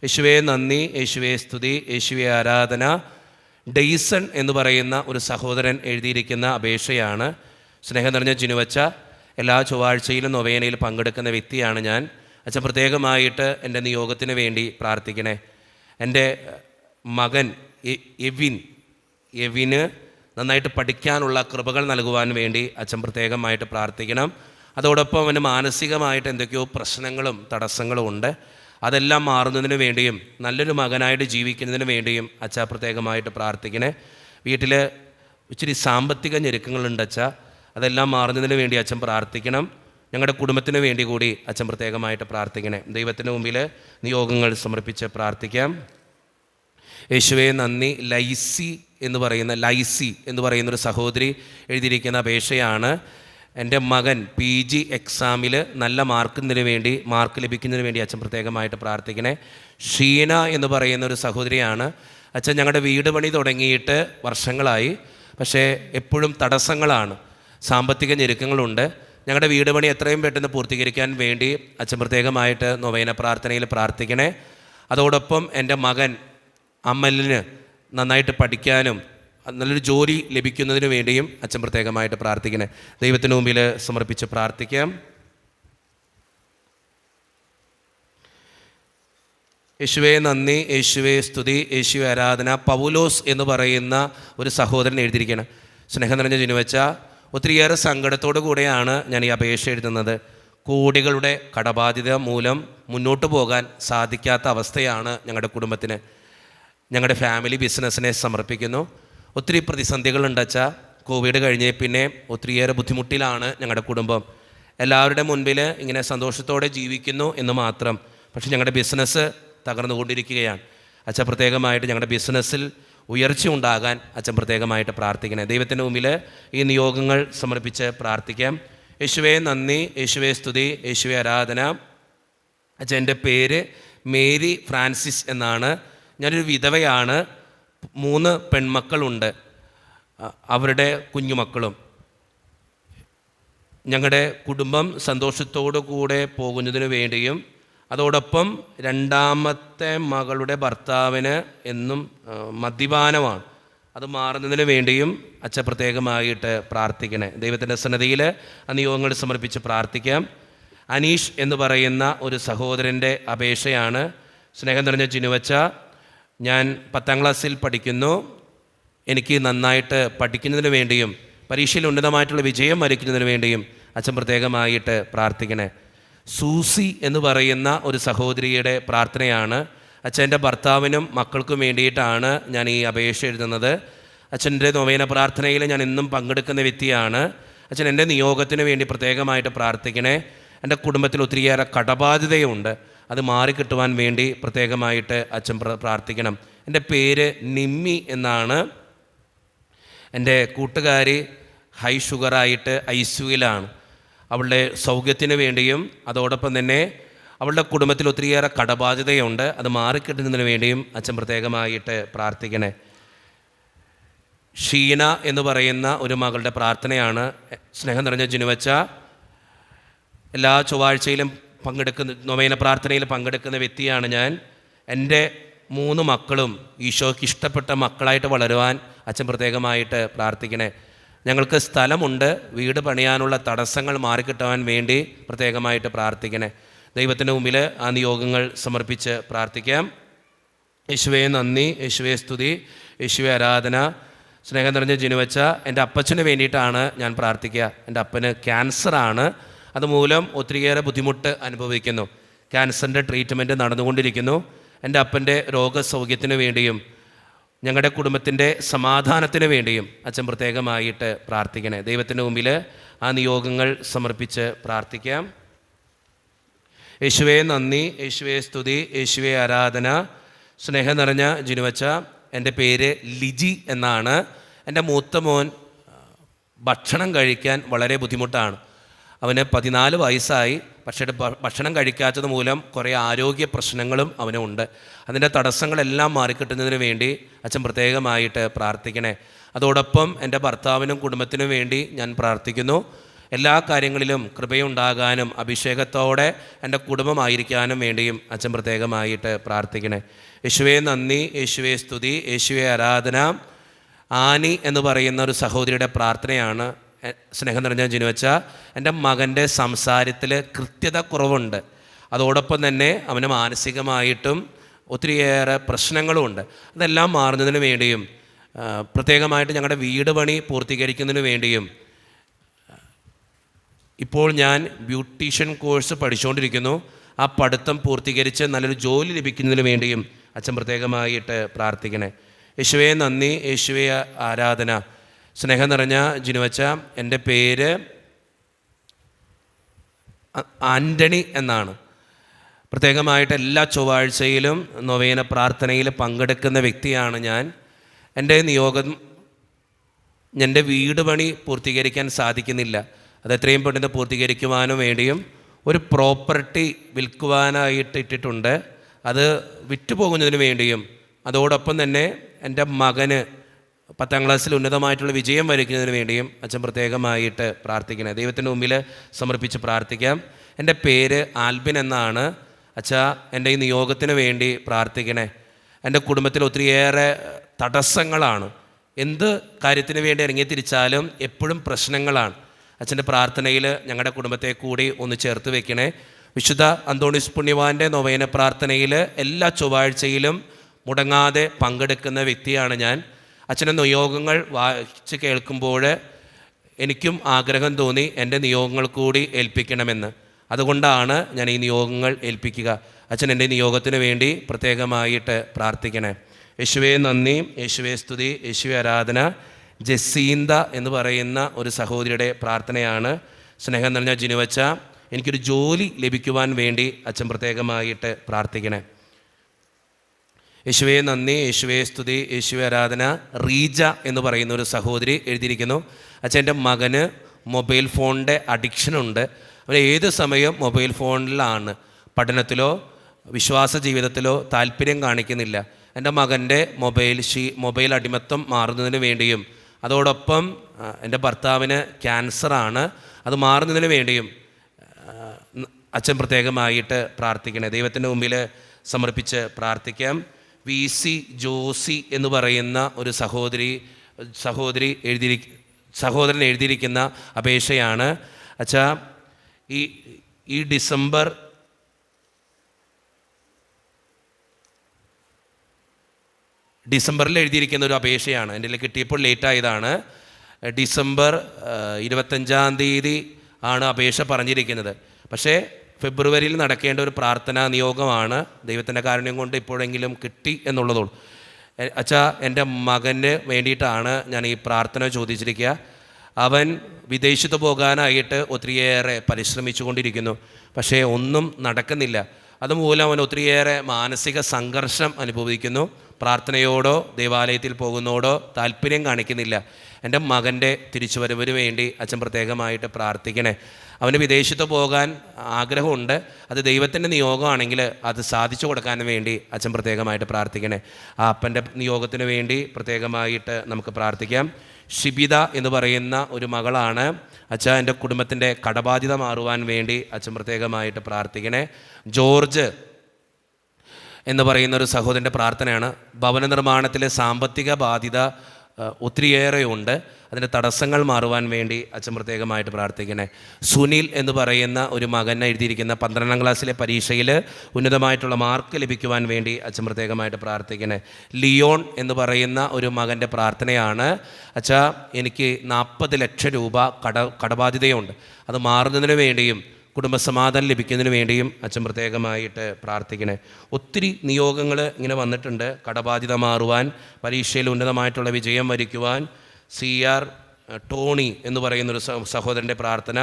യേശുവേ നന്ദി, യേശുവേ സ്തുതി, യേശുവേ ആരാധന. ഡെയ്സൺ എന്ന് പറയുന്ന ഒരു സഹോദരൻ എഴുതിയിരിക്കുന്ന അപേക്ഷയാണ്. സ്നേഹം നിറഞ്ഞ ജിനുവച്ച, എല്ലാ ചൊവ്വാഴ്ചയിലും നൊവേനയിൽ പങ്കെടുക്കുന്ന വ്യക്തിയാണ് ഞാൻ. അച്ഛൻ പ്രത്യേകമായിട്ട് എൻ്റെ നിയോഗത്തിന് വേണ്ടി പ്രാർത്ഥിക്കണേ. എൻ്റെ മകൻ എവിന് നന്നായിട്ട് പഠിക്കാനുള്ള കൃപകൾ നൽകുവാൻ വേണ്ടി അച്ഛൻ പ്രത്യേകമായിട്ട് പ്രാർത്ഥിക്കണം. അതോടൊപ്പം അവന് മാനസികമായിട്ട് എന്തൊക്കെയോ പ്രശ്നങ്ങളും തടസ്സങ്ങളും ഉണ്ട്. അതെല്ലാം മാറുന്നതിന് വേണ്ടിയും നല്ലൊരു മകനായിട്ട് ജീവിക്കുന്നതിന് വേണ്ടിയും അച്ഛാ പ്രത്യേകമായിട്ട് പ്രാർത്ഥിക്കണേ. വീട്ടിൽ ഇച്ചിരി സാമ്പത്തിക ഞെരുക്കങ്ങളുണ്ട് അച്ഛാ, അതെല്ലാം മാറുന്നതിന് വേണ്ടി അച്ഛൻ പ്രാർത്ഥിക്കണം. ഞങ്ങളുടെ കുടുംബത്തിന് വേണ്ടി കൂടി അച്ഛൻ പ്രത്യേകമായിട്ട് പ്രാർത്ഥിക്കണേ. ദൈവത്തിന് മുമ്പിൽ നിയോഗങ്ങൾ സമർപ്പിച്ച് പ്രാർത്ഥിക്കാം. യേശുവേ നന്ദി. ലൈസി എന്ന് പറയുന്ന ഒരു സഹോദരി എഴുതിയിരിക്കുന്ന അപേക്ഷയാണ്. എൻ്റെ മകൻ PG എക്സാമിൽ നല്ല മാർക്ക് ലഭിക്കുന്നതിന് വേണ്ടി അച്ഛൻ പ്രത്യേകമായിട്ട് പ്രാർത്ഥിക്കണേ. ഷീന എന്ന് പറയുന്ന ഒരു സഹോദരിയാണ്. അച്ഛൻ ഞങ്ങളുടെ വീട് പണി തുടങ്ങിയിട്ട് വർഷങ്ങളായി, പക്ഷേ എപ്പോഴും തടസ്സങ്ങളാണ്, സാമ്പത്തിക ഞെരുക്കങ്ങളുണ്ട്. ഞങ്ങളുടെ വീട് പണി എത്രയും പെട്ടെന്ന് പൂർത്തീകരിക്കാൻ വേണ്ടി അച്ഛൻ പ്രത്യേകമായിട്ട് നൊവേന പ്രാർത്ഥനയിൽ പ്രാർത്ഥിക്കണേ. അതോടൊപ്പം എൻ്റെ മകൻ അമലിന് നന്നായിട്ട് പഠിക്കാനും നല്ലൊരു ജോലി ലഭിക്കുന്നതിന് വേണ്ടിയും അച്ഛൻ പ്രത്യേകമായിട്ട് പ്രാർത്ഥിക്കണേ. ദൈവത്തിന് മുമ്പിൽ സമർപ്പിച്ച് പ്രാർത്ഥിക്കാം. യേശുവേ നന്ദി, യേശുവേ സ്തുതി, യേശുവേ ആരാധന. പൗലോസ് എന്ന് പറയുന്ന ഒരു സഹോദരൻ എഴുതിയിരിക്കണം. സ്നേഹം നിറഞ്ഞ ജിനുവച്ച, ഒത്തിരിയേറെ സങ്കടത്തോടു കൂടെയാണ് ഞാൻ ഈ അപേക്ഷ എഴുതുന്നത്. കോടികളുടെ കടബാധ്യത മൂലം മുന്നോട്ട് പോകാൻ സാധിക്കാത്ത അവസ്ഥയാണ് ഞങ്ങളുടെ കുടുംബത്തിന്. ഞങ്ങളുടെ ഫാമിലി ബിസിനസ്സിനെ സമർപ്പിക്കുന്നു. ഒത്തിരി പ്രതിസന്ധികളുണ്ട് അച്ഛാ. കോവിഡ് കഴിഞ്ഞേ പിന്നെ ഒത്തിരിയേറെ ബുദ്ധിമുട്ടിലാണ് ഞങ്ങളുടെ കുടുംബം. എല്ലാവരുടെ മുൻപിൽ ഇങ്ങനെ സന്തോഷത്തോടെ ജീവിക്കുന്നു എന്ന് മാത്രം, പക്ഷേ ഞങ്ങളുടെ ബിസിനസ് തകർന്നുകൊണ്ടിരിക്കുകയാണ്. അച്ഛൻ പ്രത്യേകമായിട്ട് ഞങ്ങളുടെ ബിസിനസ്സിൽ ഉയർച്ച ഉണ്ടാകാൻ അച്ഛൻ പ്രത്യേകമായിട്ട് പ്രാർത്ഥിക്കണേ. ദൈവത്തിൻ്റെ മുമ്പിൽ ഈ നിയോഗങ്ങൾ സമർപ്പിച്ച് പ്രാർത്ഥിക്കാം. യേശുവേ നന്ദി, യേശുവേ സ്തുതി, യേശുവേ ആരാധന. അച്ഛൻ, എൻ്റെ പേര് മേരി ഫ്രാൻസിസ് എന്നാണ്. ഞാനൊരു വിധവയാണ്. 3 പെൺമക്കളുണ്ട്, അവരുടെ കുഞ്ഞുമക്കളും. ഞങ്ങളുടെ കുടുംബം സന്തോഷത്തോടു കൂടെ പോകുന്നതിന് വേണ്ടിയും അതോടൊപ്പം രണ്ടാമത്തെ മകളുടെ ഭർത്താവിന് എന്നും മദ്യപാനമാണ്, അത് മാറുന്നതിന് വേണ്ടിയും അച്ഛൻ പ്രത്യേകമായിട്ട് പ്രാർത്ഥിക്കണേ. ദൈവത്തിൻ്റെ സന്നിധിയിൽ ആ നിയോഗങ്ങൾ സമർപ്പിച്ച് പ്രാർത്ഥിക്കാം. അനീഷ് എന്ന് പറയുന്ന ഒരു സഹോദരൻ്റെ അപേക്ഷയാണ്. സ്നേഹം നിറഞ്ഞ ജിനുവച്ച, ഞാൻ 10ാം ക്ലാസ്സിൽ പഠിക്കുന്നു. എനിക്ക് നന്നായിട്ട് പഠിക്കുന്നതിന് വേണ്ടിയും പരീക്ഷയിൽ ഉന്നതമായിട്ടുള്ള വിജയം വരിക്കുന്നതിന് വേണ്ടിയും അച്ഛൻ പ്രത്യേകമായിട്ട് പ്രാർത്ഥിക്കണേ. സൂസി എന്ന് പറയുന്ന ഒരു സഹോദരിയുടെ പ്രാർത്ഥനയാണ്. അച്ഛൻ്റെ ഭർത്താവിനും മക്കൾക്കും വേണ്ടിയിട്ടാണ് ഞാൻ ഈ അപേക്ഷ എഴുതുന്നത്. അച്ഛൻ്റെ നൊവേന പ്രാർത്ഥനയിൽ ഞാൻ എന്നും പങ്കെടുക്കുന്ന വ്യക്തിയാണ്. അച്ഛൻ എൻ്റെ നിയോഗത്തിന് വേണ്ടി പ്രത്യേകമായിട്ട് പ്രാർത്ഥിക്കണേ. എൻ്റെ കുടുംബത്തിൽ ഒത്തിരിയേറെ കടബാധ്യതയുണ്ട്. അത് മാറിക്കിട്ടുവാൻ വേണ്ടി പ്രത്യേകമായിട്ട് അച്ഛൻ പ്രാർത്ഥിക്കണം. എൻ്റെ പേര് നിമ്മി എന്നാണ്. എൻ്റെ കൂട്ടുകാരി ഹൈ ഷുഗറായിട്ട് ICUവിലാണ്. അവളുടെ സൗഖ്യത്തിന് വേണ്ടിയും അതോടൊപ്പം തന്നെ അവളുടെ കുടുംബത്തിൽ ഒത്തിരിയേറെ കടബാധ്യതയുണ്ട്. അത് മാറിക്കിട്ടുന്നതിന് വേണ്ടിയും അച്ഛൻ പ്രത്യേകമായിട്ട് പ്രാർത്ഥിക്കണേ. ഷീന എന്ന് പറയുന്ന ഒരു മകളുടെ പ്രാർത്ഥനയാണ്. സ്നേഹം നിറഞ്ഞ ജിനുവച്ച എല്ലാ ചൊവ്വാഴ്ചയിലും നൊവേന പ്രാർത്ഥനയിൽ പങ്കെടുക്കുന്ന വ്യക്തിയാണ് ഞാൻ. എൻ്റെ 3 മക്കളും ഈശോയ്ക്ക് ഇഷ്ടപ്പെട്ട മക്കളായിട്ട് വളരുവാൻ അച്ഛൻ പ്രത്യേകമായിട്ട് പ്രാർത്ഥിക്കണേ. ഞങ്ങൾക്ക് സ്ഥലമുണ്ട്, വീട് പണിയാനുള്ള തടസ്സങ്ങൾ മാറിക്കിട്ടാൻ വേണ്ടി പ്രത്യേകമായിട്ട് പ്രാർത്ഥിക്കണേ. ദൈവത്തിൻ്റെ മുമ്പിൽ ആ നിയോഗങ്ങൾ സമർപ്പിച്ച് പ്രാർത്ഥിക്കാം. യേശുവേ നന്ദി, യേശുവേ സ്തുതി, യേശുവേ ആരാധന. സ്നേഹം നിറഞ്ഞ ജിനുവച്ച എൻ്റെ അപ്പച്ചന് വേണ്ടിയിട്ടാണ് ഞാൻ പ്രാർത്ഥിക്കുക. എൻ്റെ അപ്പന് ക്യാൻസറാണ്. അതുമൂലം ഒത്തിരിയേറെ ബുദ്ധിമുട്ട് അനുഭവിക്കുന്നു. ക്യാൻസറിൻ്റെ ട്രീറ്റ്മെൻറ്റ് നടന്നുകൊണ്ടിരിക്കുന്നു. എൻ്റെ അപ്പൻ്റെ രോഗസൗഖ്യത്തിന് വേണ്ടിയും ഞങ്ങളുടെ കുടുംബത്തിൻ്റെ സമാധാനത്തിന് വേണ്ടിയും അച്ഛൻ പ്രത്യേകമായിട്ട് പ്രാർത്ഥിക്കണേ. ദൈവത്തിൻ്റെ മുമ്പിൽ ആ നിയോഗങ്ങൾ സമർപ്പിച്ച് പ്രാർത്ഥിക്കാം. യേശുവേ നന്ദി, യേശുവേ സ്തുതി, യേശുവേ ആരാധന. സ്നേഹം നിറഞ്ഞ ജിനുവച്ച എൻ്റെ പേര് ലിജി എന്നാണ്. എൻ്റെ മൂത്ത മോൻ ഭക്ഷണം കഴിക്കാൻ വളരെ ബുദ്ധിമുട്ടാണ്. അവന് 14 വയസ്സായി. പക്ഷേ ഭക്ഷണം കഴിക്കാത്തത് മൂലം കുറേ ആരോഗ്യ പ്രശ്നങ്ങളും അവനുണ്ട്. അതിൻ്റെ തടസ്സങ്ങളെല്ലാം മാറിക്കിട്ടുന്നതിന് വേണ്ടി അച്ഛൻ പ്രത്യേകമായിട്ട് പ്രാർത്ഥിക്കണേ. അതോടൊപ്പം എൻ്റെ ഭർത്താവിനും കുടുംബത്തിനും വേണ്ടി ഞാൻ പ്രാർത്ഥിക്കുന്നു. എല്ലാ കാര്യങ്ങളിലും കൃപയുണ്ടാകാനും അഭിഷേകത്തോടെ എൻ്റെ കുടുംബമായിരിക്കാനും വേണ്ടിയും അച്ഛൻ പ്രത്യേകമായിട്ട് പ്രാർത്ഥിക്കണേ. യേശുവേ നന്ദി, യേശുവേ സ്തുതി, യേശുവേ ആരാധന. ആനി എന്ന് പറയുന്ന ഒരു സഹോദരിയുടെ പ്രാർത്ഥനയാണ്. സ്നേഹം നിറഞ്ഞ ജിനുവച്ച എൻ്റെ മകൻ്റെ സംസാരത്തിൽ കൃത്യത കുറവുണ്ട്. അതോടൊപ്പം തന്നെ അവന് മാനസികമായിട്ടും ഒത്തിരിയേറെ പ്രശ്നങ്ങളുമുണ്ട്. അതെല്ലാം മാറുന്നതിന് വേണ്ടിയും പ്രത്യേകമായിട്ട് ഞങ്ങളുടെ വീട് പണി പൂർത്തീകരിക്കുന്നതിന് വേണ്ടിയും ഇപ്പോൾ ഞാൻ ബ്യൂട്ടീഷ്യൻ കോഴ്സ് പഠിച്ചുകൊണ്ടിരിക്കുന്നു. ആ പഠിത്തം പൂർത്തീകരിച്ച് നല്ലൊരു ജോലി ലഭിക്കുന്നതിന് വേണ്ടിയും അച്ഛൻ പ്രത്യേകമായിട്ട് പ്രാർത്ഥിക്കണേ. യേശുവേ നന്ദി, യേശുവേ ആരാധന. സ്നേഹം നിറഞ്ഞ ജിനുവച്ച എൻ്റെ പേര് ആൻ്റണി എന്നാണ്. പ്രത്യേകമായിട്ട് എല്ലാ ചൊവ്വാഴ്ചയിലും നൊവേന പ്രാർത്ഥനയിൽ പങ്കെടുക്കുന്ന വ്യക്തിയാണ് ഞാൻ. എൻ്റെ നിയോഗം, എൻ്റെ വീട് പണി പൂർത്തീകരിക്കാൻ സാധിക്കുന്നില്ല. അത് എത്രയും പെട്ടെന്ന് പൂർത്തീകരിക്കുവാനും വേണ്ടിയും ഒരു പ്രോപ്പർട്ടി വിൽക്കുവാനായിട്ട് ഇട്ടിട്ടുണ്ട്. അത് വിറ്റുപോകുന്നതിന് വേണ്ടിയും അതോടൊപ്പം തന്നെ എൻ്റെ മകന് 10ാം ക്ലാസ്സിൽ ഉന്നതമായിട്ടുള്ള വിജയം വരിക്കുന്നതിന് വേണ്ടിയും അച്ഛൻ പ്രത്യേകമായിട്ട് പ്രാർത്ഥിക്കണേ. ദൈവത്തിൻ്റെ മുമ്പിൽ സമർപ്പിച്ച് പ്രാർത്ഥിക്കാം. എൻ്റെ പേര് ആൽബിൻ എന്നാണ്. അച്ഛാ എൻ്റെ ഈ നിയോഗത്തിന് വേണ്ടി പ്രാർത്ഥിക്കണേ. എൻ്റെ കുടുംബത്തിൽ ഒത്തിരിയേറെ തടസ്സങ്ങളാണ്. എന്ത് കാര്യത്തിന് വേണ്ടി ഇറങ്ങിത്തിരിച്ചാലും എപ്പോഴും പ്രശ്നങ്ങളാണ്. അച്ഛൻ്റെ പ്രാർത്ഥനയിൽ ഞങ്ങളുടെ കുടുംബത്തെ കൂടി ഒന്ന് ചേർത്ത് വെക്കണേ. വിശുദ്ധ അന്തോണീസ് പുണ്യവാൻ്റെ നൊവേന പ്രാർത്ഥനയിൽ എല്ലാ ചൊവ്വാഴ്ചയിലും മുടങ്ങാതെ പങ്കെടുക്കുന്ന വ്യക്തിയാണ് ഞാൻ. അച്ഛൻ്റെ നിയോഗങ്ങൾ വായിച്ച് കേൾക്കുമ്പോൾ എനിക്കും ആഗ്രഹം തോന്നി എൻ്റെ നിയോഗങ്ങൾ കൂടി ഏൽപ്പിക്കണമെന്ന്. അതുകൊണ്ടാണ് ഞാൻ ഈ നിയോഗങ്ങൾ ഏൽപ്പിക്കുക. അച്ഛൻ എൻ്റെ നിയോഗത്തിന് വേണ്ടി പ്രത്യേകമായിട്ട് പ്രാർത്ഥിക്കണേ. യേശുവേ നന്ദി, യേശുവേ സ്തുതി, യേശുവേ ആരാധന. ജസീന്ത എന്ന് പറയുന്ന ഒരു സഹോദരിയുടെ പ്രാർത്ഥനയാണ്. സ്നേഹം നിറഞ്ഞ ജിനുവച്ച എനിക്കൊരു ജോലി ലഭിക്കുവാൻ വേണ്ടി അച്ഛൻ പ്രത്യേകമായിട്ട് പ്രാർത്ഥിക്കണേ. യേശുവേ നന്ദി, യേശുവേ സ്തുതി, യേശുവേ ആരാധന. റീജ എന്ന് പറയുന്ന ഒരു സഹോദരി എഴുതിയിരിക്കുന്നു. അച്ഛൻ എൻ്റെ മകന് മൊബൈൽ ഫോണിൻ്റെ അഡിക്ഷനുണ്ട്. അവൻ ഏത് സമയം മൊബൈൽ ഫോണിലാണ്. പഠനത്തിലോ വിശ്വാസ ജീവിതത്തിലോ താല്പര്യം കാണിക്കുന്നില്ല. എൻ്റെ മകൻ്റെ മൊബൈൽ അടിമത്തം മാറുന്നതിന് വേണ്ടിയും അതോടൊപ്പം എൻ്റെ ഭർത്താവിന് ക്യാൻസറാണ്. അത് മാറുന്നതിന് വേണ്ടിയും അച്ഛൻ പ്രത്യേകമായിട്ട് പ്രാർത്ഥിക്കണേ. ദൈവത്തിൻ്റെ മുമ്പിൽ സമർപ്പിച്ച് പ്രാർത്ഥിക്കാം. VC ജോസി എന്ന് പറയുന്ന ഒരു സഹോദരൻ എഴുതിയിരിക്കുന്ന അപേക്ഷയാണ്. അച്ഛാ ഈ ഡിസംബറിൽ എഴുതിയിരിക്കുന്ന ഒരു അപേക്ഷയാണ്. എൻ്റെ കിട്ടിയപ്പോൾ ലേറ്റായതാണ്. ഡിസംബർ 25-ാം തീയതി ആണ് അപേക്ഷ പറഞ്ഞിരിക്കുന്നത്. പക്ഷേ ഫെബ്രുവരിയിൽ നടക്കേണ്ട ഒരു പ്രാർത്ഥനാ നിയോഗമാണ്. ദൈവത്തിൻ്റെ കാരുണ്യം കൊണ്ട് ഇപ്പോഴെങ്കിലും കിട്ടി എന്നുള്ളതുള്ളൂ. അച്ഛാ എൻ്റെ മകന് വേണ്ടിയിട്ടാണ് ഞാൻ ഈ പ്രാർത്ഥന ചോദിച്ചിരിക്കുക. അവൻ വിദേശത്ത് പോകാനായിട്ട് ഒത്തിരിയേറെ പരിശ്രമിച്ചു കൊണ്ടിരിക്കുന്നു. പക്ഷേ ഒന്നും നടക്കുന്നില്ല. അതുമൂലം അവൻ ഒത്തിരിയേറെ മാനസിക സംഘർഷം അനുഭവിക്കുന്നു. പ്രാർത്ഥനയോടോ ദേവാലയത്തിൽ പോകുന്നതോടോ താല്പര്യം കാണിക്കുന്നില്ല. എൻ്റെ മകൻ്റെ തിരിച്ചുവരവിന് വേണ്ടി അച്ഛൻ പ്രത്യേകമായിട്ട് പ്രാർത്ഥിക്കണേ. അവന് വിദേശത്ത് പോകാൻ ആഗ്രഹമുണ്ട്. അത് ദൈവത്തിൻ്റെ നിയോഗമാണെങ്കിൽ അത് സാധിച്ചു കൊടുക്കാൻ വേണ്ടി അച്ഛൻ പ്രത്യേകമായിട്ട് പ്രാർത്ഥിക്കണേ. ആ അപ്പൻ്റെ നിയോഗത്തിന് വേണ്ടി പ്രത്യേകമായിട്ട് നമുക്ക് പ്രാർത്ഥിക്കാം. ഷിബിത എന്ന് പറയുന്ന ഒരു മകളാണ്. അച്ഛൻ എൻ്റെ കുടുംബത്തിൻ്റെ കടബാധ്യത മാറുവാൻ വേണ്ടി അച്ഛൻ പ്രത്യേകമായിട്ട് പ്രാർത്ഥിക്കണേ. ജോർജ് എന്ന് പറയുന്നൊരു സഹോദരൻ്റെ പ്രാർത്ഥനയാണ്. ഭവന നിർമ്മാണത്തിലെ സാമ്പത്തിക ബാധ്യത ഒത്തിരിയേറെയുണ്ട്. അതിൻ്റെ തടസ്സങ്ങൾ മാറുവാൻ വേണ്ടി അച്ഛൻ പ്രത്യേകമായിട്ട് പ്രാർത്ഥിക്കണേ. സുനിൽ എന്ന് പറയുന്ന ഒരു മകൻ എഴുതിയിരിക്കുന്ന 12ാം ക്ലാസ്സിലെ പരീക്ഷയിൽ ഉന്നതമായിട്ടുള്ള മാർക്ക് ലഭിക്കുവാൻ വേണ്ടി അച്ഛൻ പ്രത്യേകമായിട്ട് പ്രാർത്ഥിക്കണേ. ലിയോൺ എന്ന് പറയുന്ന ഒരു മകൻ്റെ പ്രാർത്ഥനയാണ്. അച്ഛാ, എനിക്ക് 40 ലക്ഷം രൂപ കടബാധ്യതയുണ്ട്. അത് മാറുന്നതിന് വേണ്ടിയും കുടുംബസമാധാനം ലഭിക്കുന്നതിന് വേണ്ടിയും അച്ഛൻ പ്രത്യേകമായിട്ട് പ്രാർത്ഥിക്കണേ. ഒത്തിരി നിയോഗങ്ങൾ ഇങ്ങനെ വന്നിട്ടുണ്ട്. കടബാധ്യത മാറുവാൻ, പരീക്ഷയിൽ ഉന്നതമായിട്ടുള്ള വിജയം വരിക്കുവാൻ. CR ടോണി എന്ന് പറയുന്നൊരു സഹോദരൻ്റെ പ്രാർത്ഥന,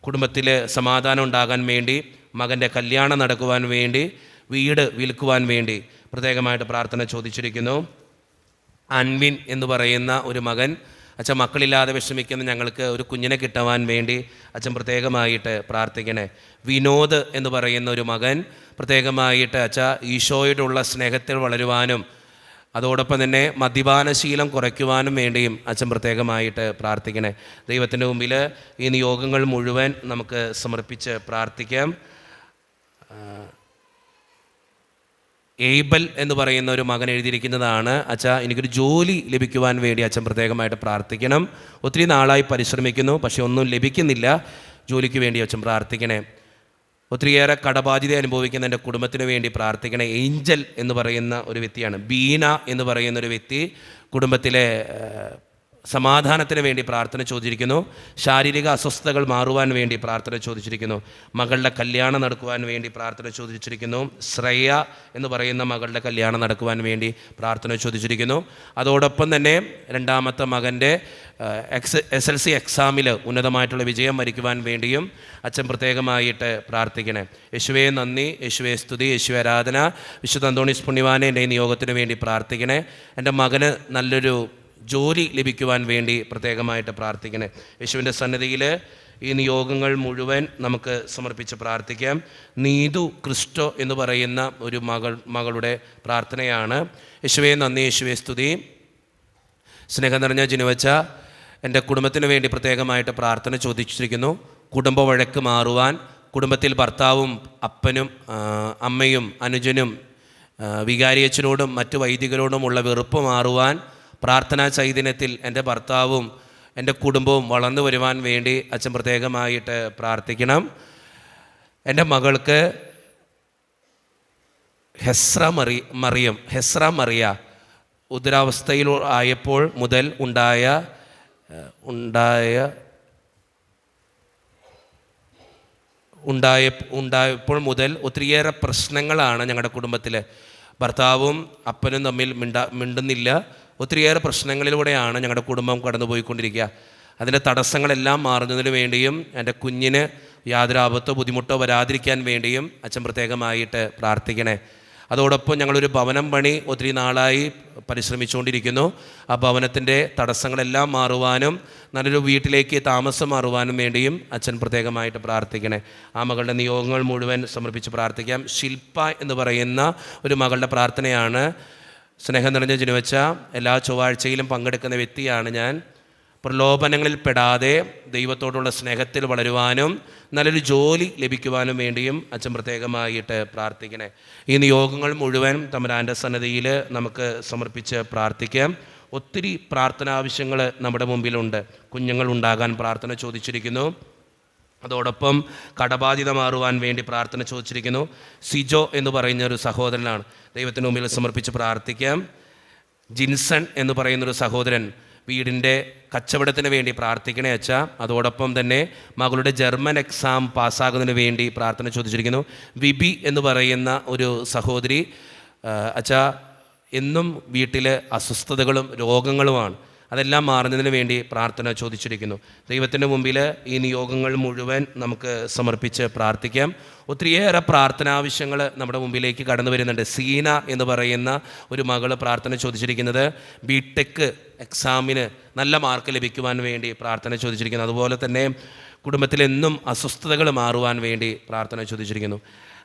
കുടുംബത്തിൽ സമാധാനം ഉണ്ടാകാൻ വേണ്ടി, മകൻ്റെ കല്യാണം നടക്കുവാൻ വേണ്ടി, വീട് വിൽക്കുവാൻ വേണ്ടി പ്രത്യേകമായിട്ട് പ്രാർത്ഥന ചോദിച്ചിരിക്കുന്നു. അൻവിൻ എന്ന് പറയുന്ന ഒരു മകൻ, അച്ഛൻ മക്കളില്ലാതെ വിഷമിക്കുന്ന ഞങ്ങൾക്ക് ഒരു കുഞ്ഞിനെ കിട്ടുവാൻ വേണ്ടി അച്ഛൻ പ്രത്യേകമായിട്ട് പ്രാർത്ഥിക്കണേ. വിനോദ് എന്ന് പറയുന്ന ഒരു മകൻ പ്രത്യേകമായിട്ട് അച്ഛാ ഈശോയോടുള്ള സ്നേഹത്തിൽ വളരുവാനും അതോടൊപ്പം തന്നെ മദ്യപാനശീലം കുറയ്ക്കുവാനും വേണ്ടിയും അച്ഛൻ പ്രത്യേകമായിട്ട് പ്രാർത്ഥിക്കണേ. ദൈവത്തിൻ്റെ മുമ്പിൽ ഈ നിയോഗങ്ങൾ മുഴുവൻ നമുക്ക് സമർപ്പിച്ച് പ്രാർത്ഥിക്കാം. ഏബൽ എന്ന് പറയുന്ന ഒരു മകൻ എഴുതിയിരിക്കുന്നതാണ്. അച്ഛാ, എനിക്കൊരു ജോലി ലഭിക്കുവാൻ വേണ്ടി അച്ഛൻ പ്രത്യേകമായിട്ട് പ്രാർത്ഥിക്കണം. ഒത്തിരി നാളായി പരിശ്രമിക്കുന്നു, പക്ഷെ ഒന്നും ലഭിക്കുന്നില്ല. ജോലിക്ക് വേണ്ടി അച്ഛൻ പ്രാർത്ഥിക്കണേ. ഒത്തിരിയേറെ കടബാധ്യത അനുഭവിക്കുന്ന എൻ്റെ കുടുംബത്തിന് വേണ്ടി പ്രാർത്ഥിക്കണേ. ഏഞ്ചൽ എന്ന് പറയുന്ന ഒരു വ്യക്തിയാണ്. ബീന എന്ന് പറയുന്ന ഒരു വ്യക്തി കുടുംബത്തിലെ സമാധാനത്തിന് വേണ്ടി പ്രാർത്ഥന ചോദിച്ചിരിക്കുന്നു. ശാരീരിക അസ്വസ്ഥതകൾ മാറുവാൻ വേണ്ടി പ്രാർത്ഥന ചോദിച്ചിരിക്കുന്നു. മകളുടെ കല്യാണം നടക്കുവാൻ വേണ്ടി പ്രാർത്ഥന ചോദിച്ചിരിക്കുന്നു. ശ്രേയ എന്ന് പറയുന്ന മകളുടെ കല്യാണം നടക്കുവാൻ വേണ്ടി പ്രാർത്ഥന ചോദിച്ചിരിക്കുന്നു. അതോടൊപ്പം തന്നെ രണ്ടാമത്തെ മകൻ്റെ SLC എക്സാമിൽ ഉന്നതമായിട്ടുള്ള വിജയം വരിക്കുവാൻ വേണ്ടിയും അച്ഛൻ പ്രത്യേകമായിട്ട് പ്രാർത്ഥിക്കണേ. യേശുവേ നന്ദി, യേശുവേ സ്തുതി, യേശുവേ ആരാധന. വിശുദ്ധ അന്തോണീസ് പുണ്യവാനെ എൻ്റെ നിയോഗത്തിന് വേണ്ടി പ്രാർത്ഥിക്കണേ. എൻ്റെ മകന് നല്ലൊരു ജോലി ലഭിക്കുവാൻ വേണ്ടി പ്രത്യേകമായിട്ട് പ്രാർത്ഥിക്കണേ. യേശുവിൻ്റെ സന്നിധിയിൽ ഈ നിയോഗങ്ങൾ മുഴുവൻ നമുക്ക് സമർപ്പിച്ച് പ്രാർത്ഥിക്കാം. നീതു ക്രിസ്റ്റോ എന്ന് പറയുന്ന ഒരു മകളുടെ പ്രാർത്ഥനയാണ്. യേശുവേ നന്ദി, യേശുവേ സ്തുതി. സ്നേഹം നിറഞ്ഞ ജിനുവച്ച, എൻ്റെ കുടുംബത്തിന് വേണ്ടി പ്രത്യേകമായിട്ട് പ്രാർത്ഥന ചോദിച്ചിരിക്കുന്നു. കുടുംബ വഴക്ക് മാറുവാൻ, കുടുംബത്തിൽ ഭർത്താവും അപ്പനും അമ്മയും അനുജനും വികാരിയച്ഛനോടും മറ്റു വൈദികരോടുമുള്ള വെറുപ്പ് മാറുവാൻ, പ്രാർത്ഥനാ ചൈതന്യത്തിൽ എൻ്റെ ഭർത്താവും എൻ്റെ കുടുംബവും വളർന്നു വരുവാൻ വേണ്ടി അച്ഛൻ പ്രത്യേകമായിട്ട് പ്രാർത്ഥിക്കണം. എൻ്റെ മകൾക്ക് ഹെസ്ര മറിയ ഉദരാവസ്ഥയിൽ ആയപ്പോൾ മുതൽ ഉണ്ടായപ്പോൾ മുതൽ ഒത്തിരിയേറെ പ്രശ്നങ്ങളാണ് ഞങ്ങളുടെ കുടുംബത്തിൽ. ഭർത്താവും അപ്പനും തമ്മിൽ മിണ്ടുന്നില്ല. ഒത്തിരിയേറെ പ്രശ്നങ്ങളിലൂടെയാണ് ഞങ്ങളുടെ കുടുംബം കടന്നുപോയിക്കൊണ്ടിരിക്കുക. അതിൻ്റെ തടസ്സങ്ങളെല്ലാം മാറുന്നതിന് വേണ്ടിയും എൻ്റെ കുഞ്ഞിന് യാതൊരു ആപത്തോ ബുദ്ധിമുട്ടോ വരാതിരിക്കാൻ വേണ്ടിയും അച്ഛൻ പ്രത്യേകമായിട്ട് പ്രാർത്ഥിക്കണേ. അതോടൊപ്പം ഞങ്ങളൊരു ഭവനം പണി ഒത്തിരി നാളായി പരിശ്രമിച്ചുകൊണ്ടിരിക്കുന്നു. ആ ഭവനത്തിൻ്റെ തടസ്സങ്ങളെല്ലാം മാറുവാനും നല്ലൊരു വീട്ടിലേക്ക് താമസം മാറുവാനും വേണ്ടിയും അച്ഛൻ പ്രത്യേകമായിട്ട് പ്രാർത്ഥിക്കണേ. ആ മകളുടെ നിയോഗങ്ങൾ മുഴുവൻ സമർപ്പിച്ച് പ്രാർത്ഥിക്കാം. ശില്പ എന്ന് പറയുന്ന ഒരു മകളുടെ പ്രാർത്ഥനയാണ്. സ്നേഹം നിറഞ്ഞ ജിനുവച്ച, എല്ലാ ചൊവ്വാഴ്ചയിലും പങ്കെടുക്കുന്ന വ്യക്തിയാണ് ഞാൻ. പ്രലോഭനങ്ങളിൽ പെടാതെ ദൈവത്തോടുള്ള സ്നേഹത്തിൽ വളരുവാനും നല്ലൊരു ജോലി ലഭിക്കുവാനും വേണ്ടിയും അച്ഛൻ പ്രത്യേകമായിട്ട് പ്രാർത്ഥിക്കണേ. ഈ നിയോഗങ്ങൾ മുഴുവൻ തമ്പുരാൻ്റെ സന്നിധിയിൽ നമുക്ക് സമർപ്പിച്ച് പ്രാർത്ഥിക്കാം. ഒത്തിരി പ്രാർത്ഥനാവശ്യങ്ങൾ നമ്മുടെ മുമ്പിലുണ്ട്. കുഞ്ഞുങ്ങൾ ഉണ്ടാകാൻ പ്രാർത്ഥന ചോദിച്ചിരിക്കുന്നു. അതോടൊപ്പം കടബാധ്യത മാറുവാൻ വേണ്ടി പ്രാർത്ഥന ചോദിച്ചിരിക്കുന്നു. സിജോ എന്ന് പറയുന്ന ഒരു സഹോദരനാണ്. ദൈവത്തിന് മുമ്പിൽ സമർപ്പിച്ച് പ്രാർത്ഥിക്കാം. ജിൻസൺ എന്ന് പറയുന്നൊരു സഹോദരൻ വീടിൻ്റെ കച്ചവടത്തിന് വേണ്ടി പ്രാർത്ഥിക്കണേ അച്ഛാ. അതോടൊപ്പം തന്നെ മകളുടെ ജർമ്മൻ എക്സാം പാസ്സാകുന്നതിന് വേണ്ടി പ്രാർത്ഥന ചോദിച്ചിരിക്കുന്നു. വിബി എന്ന് പറയുന്ന ഒരു സഹോദരി, അച്ഛാ എന്നും വീട്ടിൽ അസ്വസ്ഥതകളും രോഗങ്ങളുമാണ്. അതെല്ലാം മാറുന്നതിന് വേണ്ടി പ്രാർത്ഥന ചോദിച്ചിരിക്കുന്നു. ദൈവത്തിൻ്റെ മുമ്പിൽ ഈ നിയോഗങ്ങൾ മുഴുവൻ നമുക്ക് സമർപ്പിച്ച് പ്രാർത്ഥിക്കാം. ഒത്തിരിയേറെ പ്രാർത്ഥനാവശ്യങ്ങൾ നമ്മുടെ മുമ്പിലേക്ക് കടന്നു വരുന്നുണ്ട്. സീന എന്ന് പറയുന്ന ഒരു മകള് പ്രാർത്ഥന ചോദിച്ചിരിക്കുന്നത് ബിടെക് എക്സാമിന് നല്ല മാർക്ക് ലഭിക്കുവാൻ വേണ്ടി പ്രാർത്ഥന ചോദിച്ചിരിക്കുന്നു. അതുപോലെ തന്നെ കുടുംബത്തിലെന്നും അസ്വസ്ഥതകൾ മാറുവാൻ വേണ്ടി പ്രാർത്ഥന ചോദിച്ചിരിക്കുന്നു.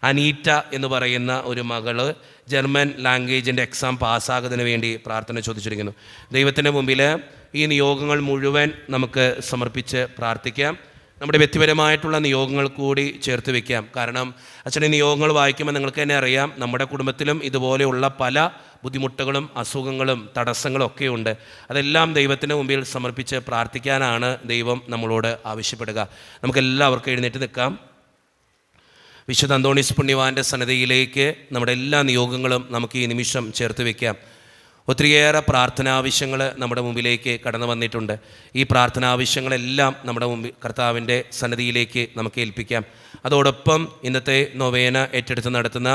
അനീറ്റ എന്ന് പറയുന്ന ഒരു മകള് ജർമ്മൻ ലാംഗ്വേജിൻ്റെ എക്സാം പാസ്സാകുന്നതിന് വേണ്ടി പ്രാർത്ഥന ചോദിച്ചിരിക്കുന്നു. ദൈവത്തിൻ്റെ മുമ്പിൽ ഈ നിയോഗങ്ങൾ മുഴുവൻ നമുക്ക് സമർപ്പിച്ച് പ്രാർത്ഥിക്കാം. നമ്മുടെ വ്യക്തിപരമായിട്ടുള്ള നിയോഗങ്ങൾ കൂടി ചേർത്ത് വയ്ക്കാം. കാരണം അച്ഛനെ നിയോഗങ്ങൾ വായിക്കുമ്പോൾ നിങ്ങൾക്ക് തന്നെ അറിയാം, നമ്മുടെ കുടുംബത്തിലും ഇതുപോലെയുള്ള പല ബുദ്ധിമുട്ടുകളും അസുഖങ്ങളും തടസ്സങ്ങളും ഒക്കെ ഉണ്ട്. അതെല്ലാം ദൈവത്തിൻ്റെ മുമ്പിൽ സമർപ്പിച്ച് പ്രാർത്ഥിക്കാനാണ് ദൈവം നമ്മളോട് ആവശ്യപ്പെടുക. നമുക്കെല്ലാവർക്കും എഴുന്നേറ്റ് നിൽക്കാം. വിശുദ്ധ അന്തോണീസ് പുണ്യവാൻ്റെ സന്നിധിയിലേക്ക് നമ്മുടെ എല്ലാ നിയോഗങ്ങളും നമുക്ക് ഈ നിമിഷം ചേർത്ത് വയ്ക്കാം. ഒത്തിരിയേറെ പ്രാർത്ഥനാവശ്യങ്ങൾ നമ്മുടെ മുമ്പിലേക്ക് കടന്നു വന്നിട്ടുണ്ട്. ഈ പ്രാർത്ഥനാവശ്യങ്ങളെല്ലാം നമ്മുടെ മുമ്പിൽ കർത്താവിൻ്റെ സന്നിധിയിലേക്ക് നമുക്ക് ഏൽപ്പിക്കാം. അതോടൊപ്പം ഇന്നത്തെ നൊവേന ഏറ്റെടുത്ത് നടത്തുന്ന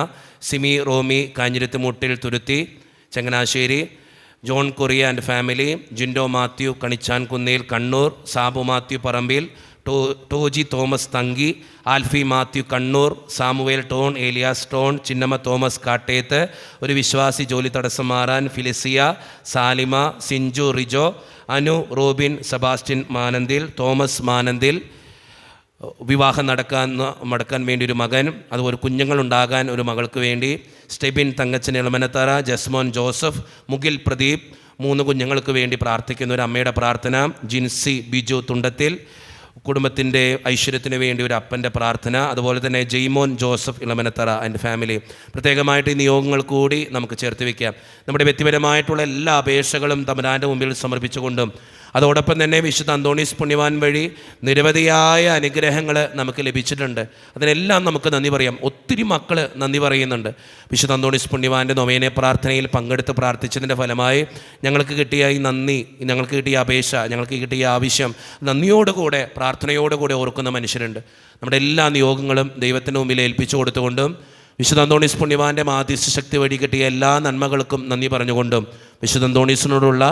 Simi Romi Kanjirathumuttil Thuruthy Changanassery, John Correya and family, Jindo Mathew Kanichan Kunnel Kannur, Sabu Mathew Parambil, Toji Thomas Thanki, Alfie Mathew Kannur, Samuel Ton, Elias Ton, Chinnamma Thomas Kattethu, ഒരു വിശ്വാസി ജോലി തടസ്സം മാറാൻ, Felicia, Salima, Sinchu Rijo, Anu Robin, Sebastian Manandhil, Thomas Manandhil, വിവാഹം നടക്കാൻ വേണ്ടി ഒരു മകൻ, അതുപോലെ കുഞ്ഞുങ്ങളുണ്ടാകാൻ ഒരു മകൾക്ക് വേണ്ടി, സ്റ്റെബിൻ തങ്കച്ചൻ ഇളമനത്തറ, ജസ്മോൻ ജോസഫ്, മുകിൽ പ്രദീപ്, 3 കുഞ്ഞുങ്ങൾക്ക് വേണ്ടി പ്രാർത്ഥിക്കുന്ന ഒരു അമ്മയുടെ പ്രാർത്ഥന, ജിൻസി ബിജു തുണ്ടത്തിൽ, കുടുംബത്തിൻ്റെ ഐശ്വര്യത്തിന് വേണ്ടി ഒരു അപ്പൻ്റെ പ്രാർത്ഥന, അതുപോലെ തന്നെ ജെയ്മോൻ ജോസഫ് ഇളമനത്തറ ആൻഡ് ഫാമിലി. പ്രത്യേകമായിട്ട് ഈ നിയോഗങ്ങൾ കൂടി നമുക്ക് ചേർത്ത് വയ്ക്കാം. നമ്മുടെ വ്യക്തിപരമായിട്ടുള്ള എല്ലാ അപേക്ഷകളും തമ്പുരാൻ്റെ മുമ്പിൽ സമർപ്പിച്ചുകൊണ്ടും അതോടൊപ്പം തന്നെ വിശുദ്ധ അന്തോണീസ് പുണ്യവാൻ വഴി നിരവധിയായ അനുഗ്രഹങ്ങൾ നമുക്ക് ലഭിച്ചിട്ടുണ്ട്. അതിനെല്ലാം നമുക്ക് നന്ദി പറയാം. ഒത്തിരി മക്കൾ നന്ദി പറയുന്നുണ്ട്. വിശുദ്ധ അന്തോണീസ് പുണ്യവാൻ്റെ നൊവേന പ്രാർത്ഥനയിൽ പങ്കെടുത്ത് പ്രാർത്ഥിച്ചതിൻ്റെ ഫലമായി ഞങ്ങൾക്ക് കിട്ടിയ ഈ നന്ദി, ഞങ്ങൾക്ക് കിട്ടിയ അപേക്ഷ, ഞങ്ങൾക്ക് കിട്ടിയ ആവശ്യം നന്ദിയോടുകൂടെ പ്രാർത്ഥനയോടുകൂടെ ഓർക്കുന്ന മനുഷ്യരുണ്ട്. നമ്മുടെ എല്ലാ നിയോഗങ്ങളും ദൈവത്തിൻ്റെ മുമ്പിൽ ഏൽപ്പിച്ചു കൊടുത്തുകൊണ്ടും വിശുദ്ധ അന്തോണീസ് പുണ്യവാൻ്റെ മാധ്യസ്ഥ ശക്തി വഴി കിട്ടിയ എല്ലാ നന്മകൾക്കും നന്ദി പറഞ്ഞുകൊണ്ടും വിശുദ്ധ അന്തോണീസിനോടുള്ള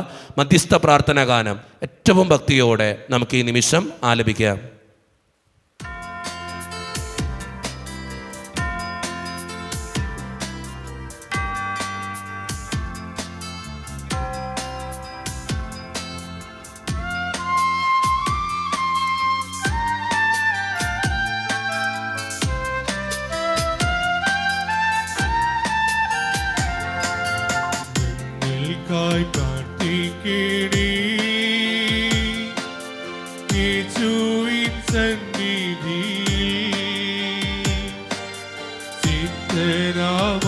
മധ്യസ്ഥ പ്രാർത്ഥന ഗാനം ഏറ്റവും ഭക്തിയോടെ നമുക്ക് ഈ നിമിഷം ആലപിക്കാം. പ്രാർത്ഥിക്കണേ യേശുവിൻ സന്നിധിയിൽ സിദ്ധരാമന്തോനീസേ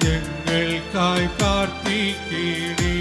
ഞങ്ങൾക്കായി പ്രാർത്ഥിക്കണേ.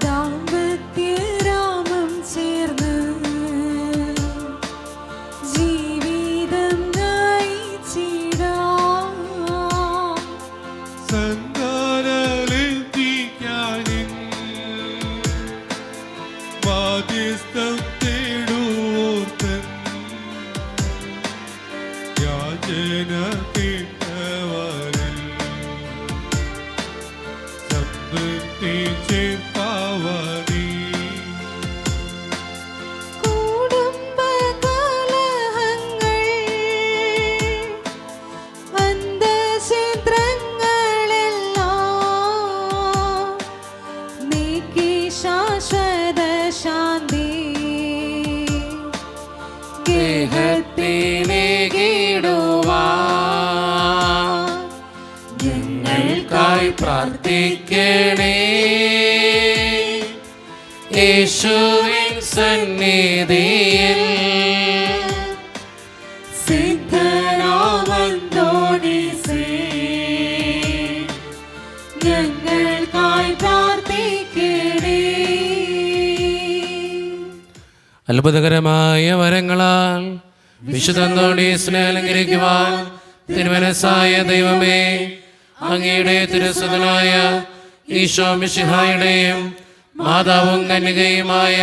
ദാമ്പത്യ സന്താനലഭിക്കാനിൻ മാധ്യസ്ഥം തേടുവോർത്തൻ യാചന കേട്ടവരിൽ സംതൃപ്തി ചേർപ്പാവനീ. ഞങ്ങൾക്കായി പ്രാർത്ഥിക്കണേ. യേശുവിൻ സന്നിധിയിൽ സിദ്ധനാമന്തോണീസേ, ഞങ്ങൾക്കായി പ്രാർത്ഥിക്കണേ. അത്ഭുതകരമായ വരങ്ങളാൽ വിശുദ്ധ അന്തോണീസിനെ അലങ്കരിക്കുവാൻ തിരുമനസ്സായ ദൈവമേ, അങ്ങയുടെ തിരുസുതനായ ഈശോ മിശിഹായുടെയും മാതാവും കന്യകയുമായ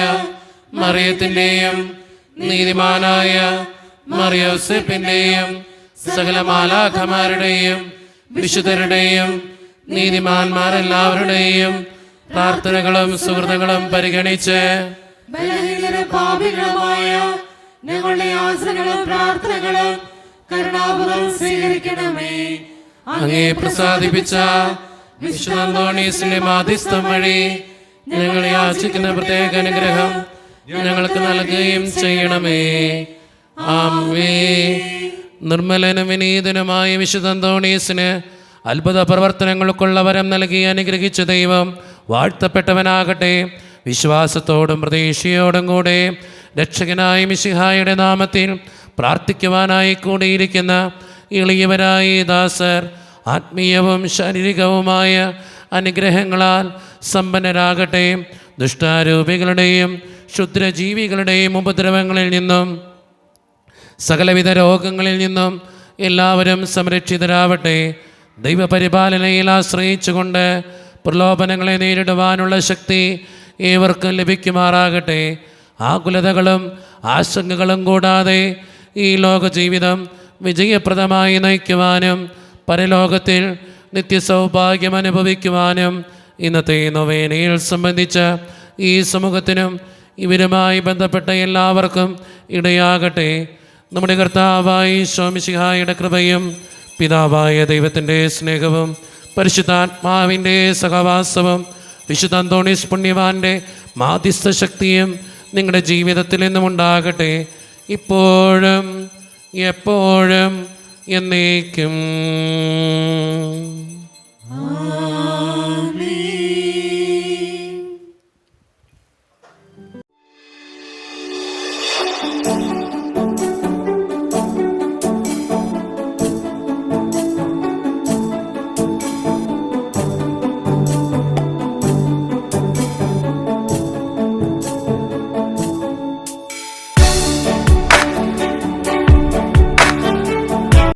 മറിയത്തിൻ്റെയും നീതിമാനായ മറിയോസെപ്പിൻ്റെയും സകല മാലാഖമാരുടെയും വിശുദ്ധരുടെയും നീതിമാന്മാരെല്ലാവരുടെയും പ്രാർത്ഥനകളും സുഹൃത്തുക്കളും പരിഗണിച്ച് ബലഹീനരും പാപികളുമായ ഞങ്ങളുടെ യാചനകളും പ്രാർത്ഥനകളും കരുണാപൂർവ്വം സ്വീകരിക്കണമേ. അങ്ങേ പ്രസാദിപ്പിച്ച വിശുദ്ധ അന്തോണീസിന്റെ മാധ്യസ്ഥം വഴി ഞങ്ങൾ യാചിക്കുന്ന പ്രത്യേക അനുഗ്രഹം ഞങ്ങൾക്ക് നൽകുകയും ചെയ്യണമേ. ആമേൻ. നിർമ്മലനും വിനീതനുമായ വിശുദ്ധ അന്തോണീസിന് അത്ഭുത പ്രവർത്തനങ്ങൾക്കുള്ള വരം നൽകി അനുഗ്രഹിച്ച ദൈവം വാഴ്ത്തപ്പെട്ടവനാകട്ടെ. വിശ്വാസത്തോടും പ്രതീക്ഷയോടും കൂടെ രക്ഷകനായ മിശിഹായുടെ നാമത്തിൽ പ്രാർത്ഥിക്കുവാനായി കൂടിയിരിക്കുന്ന എളിയവരായ ദാസർ ആത്മീയവും ശാരീരികവുമായ അനുഗ്രഹങ്ങളാൽ സമ്പന്നരാകട്ടെ. ദുഷ്ടാരൂപികളുടെയും ക്ഷുദ്രജീവികളുടെയും ഉപദ്രവങ്ങളിൽ നിന്നും സകലവിധ രോഗങ്ങളിൽ നിന്നും എല്ലാവരും സംരക്ഷിതരാവട്ടെ. ദൈവപരിപാലനയിൽ ആശ്രയിച്ചുകൊണ്ട് പ്രലോഭനങ്ങളെ നേരിടുവാനുള്ള ശക്തി ഏവർക്കും ലഭിക്കുമാറാകട്ടെ. ആകുലതകളും ആശങ്കകളും കൂടാതെ ഈ ലോക ജീവിതം വിജയപ്രദമായി നയിക്കുവാനും പരലോകത്തിൽ നിത്യസൗഭാഗ്യം അനുഭവിക്കുവാനും ഇന്നത്തെ നൊവേനയിൽ സംബന്ധിച്ച ഈ സമൂഹത്തിനും ഇവരുമായി ബന്ധപ്പെട്ട എല്ലാവർക്കും ഇടയാകട്ടെ. നമ്മുടെ കർത്താവായ ഈശോ മിശിഹായുടെ കൃപയും പിതാവായ ദൈവത്തിൻ്റെ സ്നേഹവും പരിശുദ്ധാത്മാവിൻ്റെ സഹവാസവും വിശുദ്ധ അന്തോണീസ് പുണ്യവാൻ്റെ മാധ്യസ്ഥ ശക്തിയും നിങ്ങളുടെ ജീവിതത്തിൽ നിന്നും ഉണ്ടാകട്ടെ, ഇപ്പോഴും എപ്പോഴും എന്നേക്കും.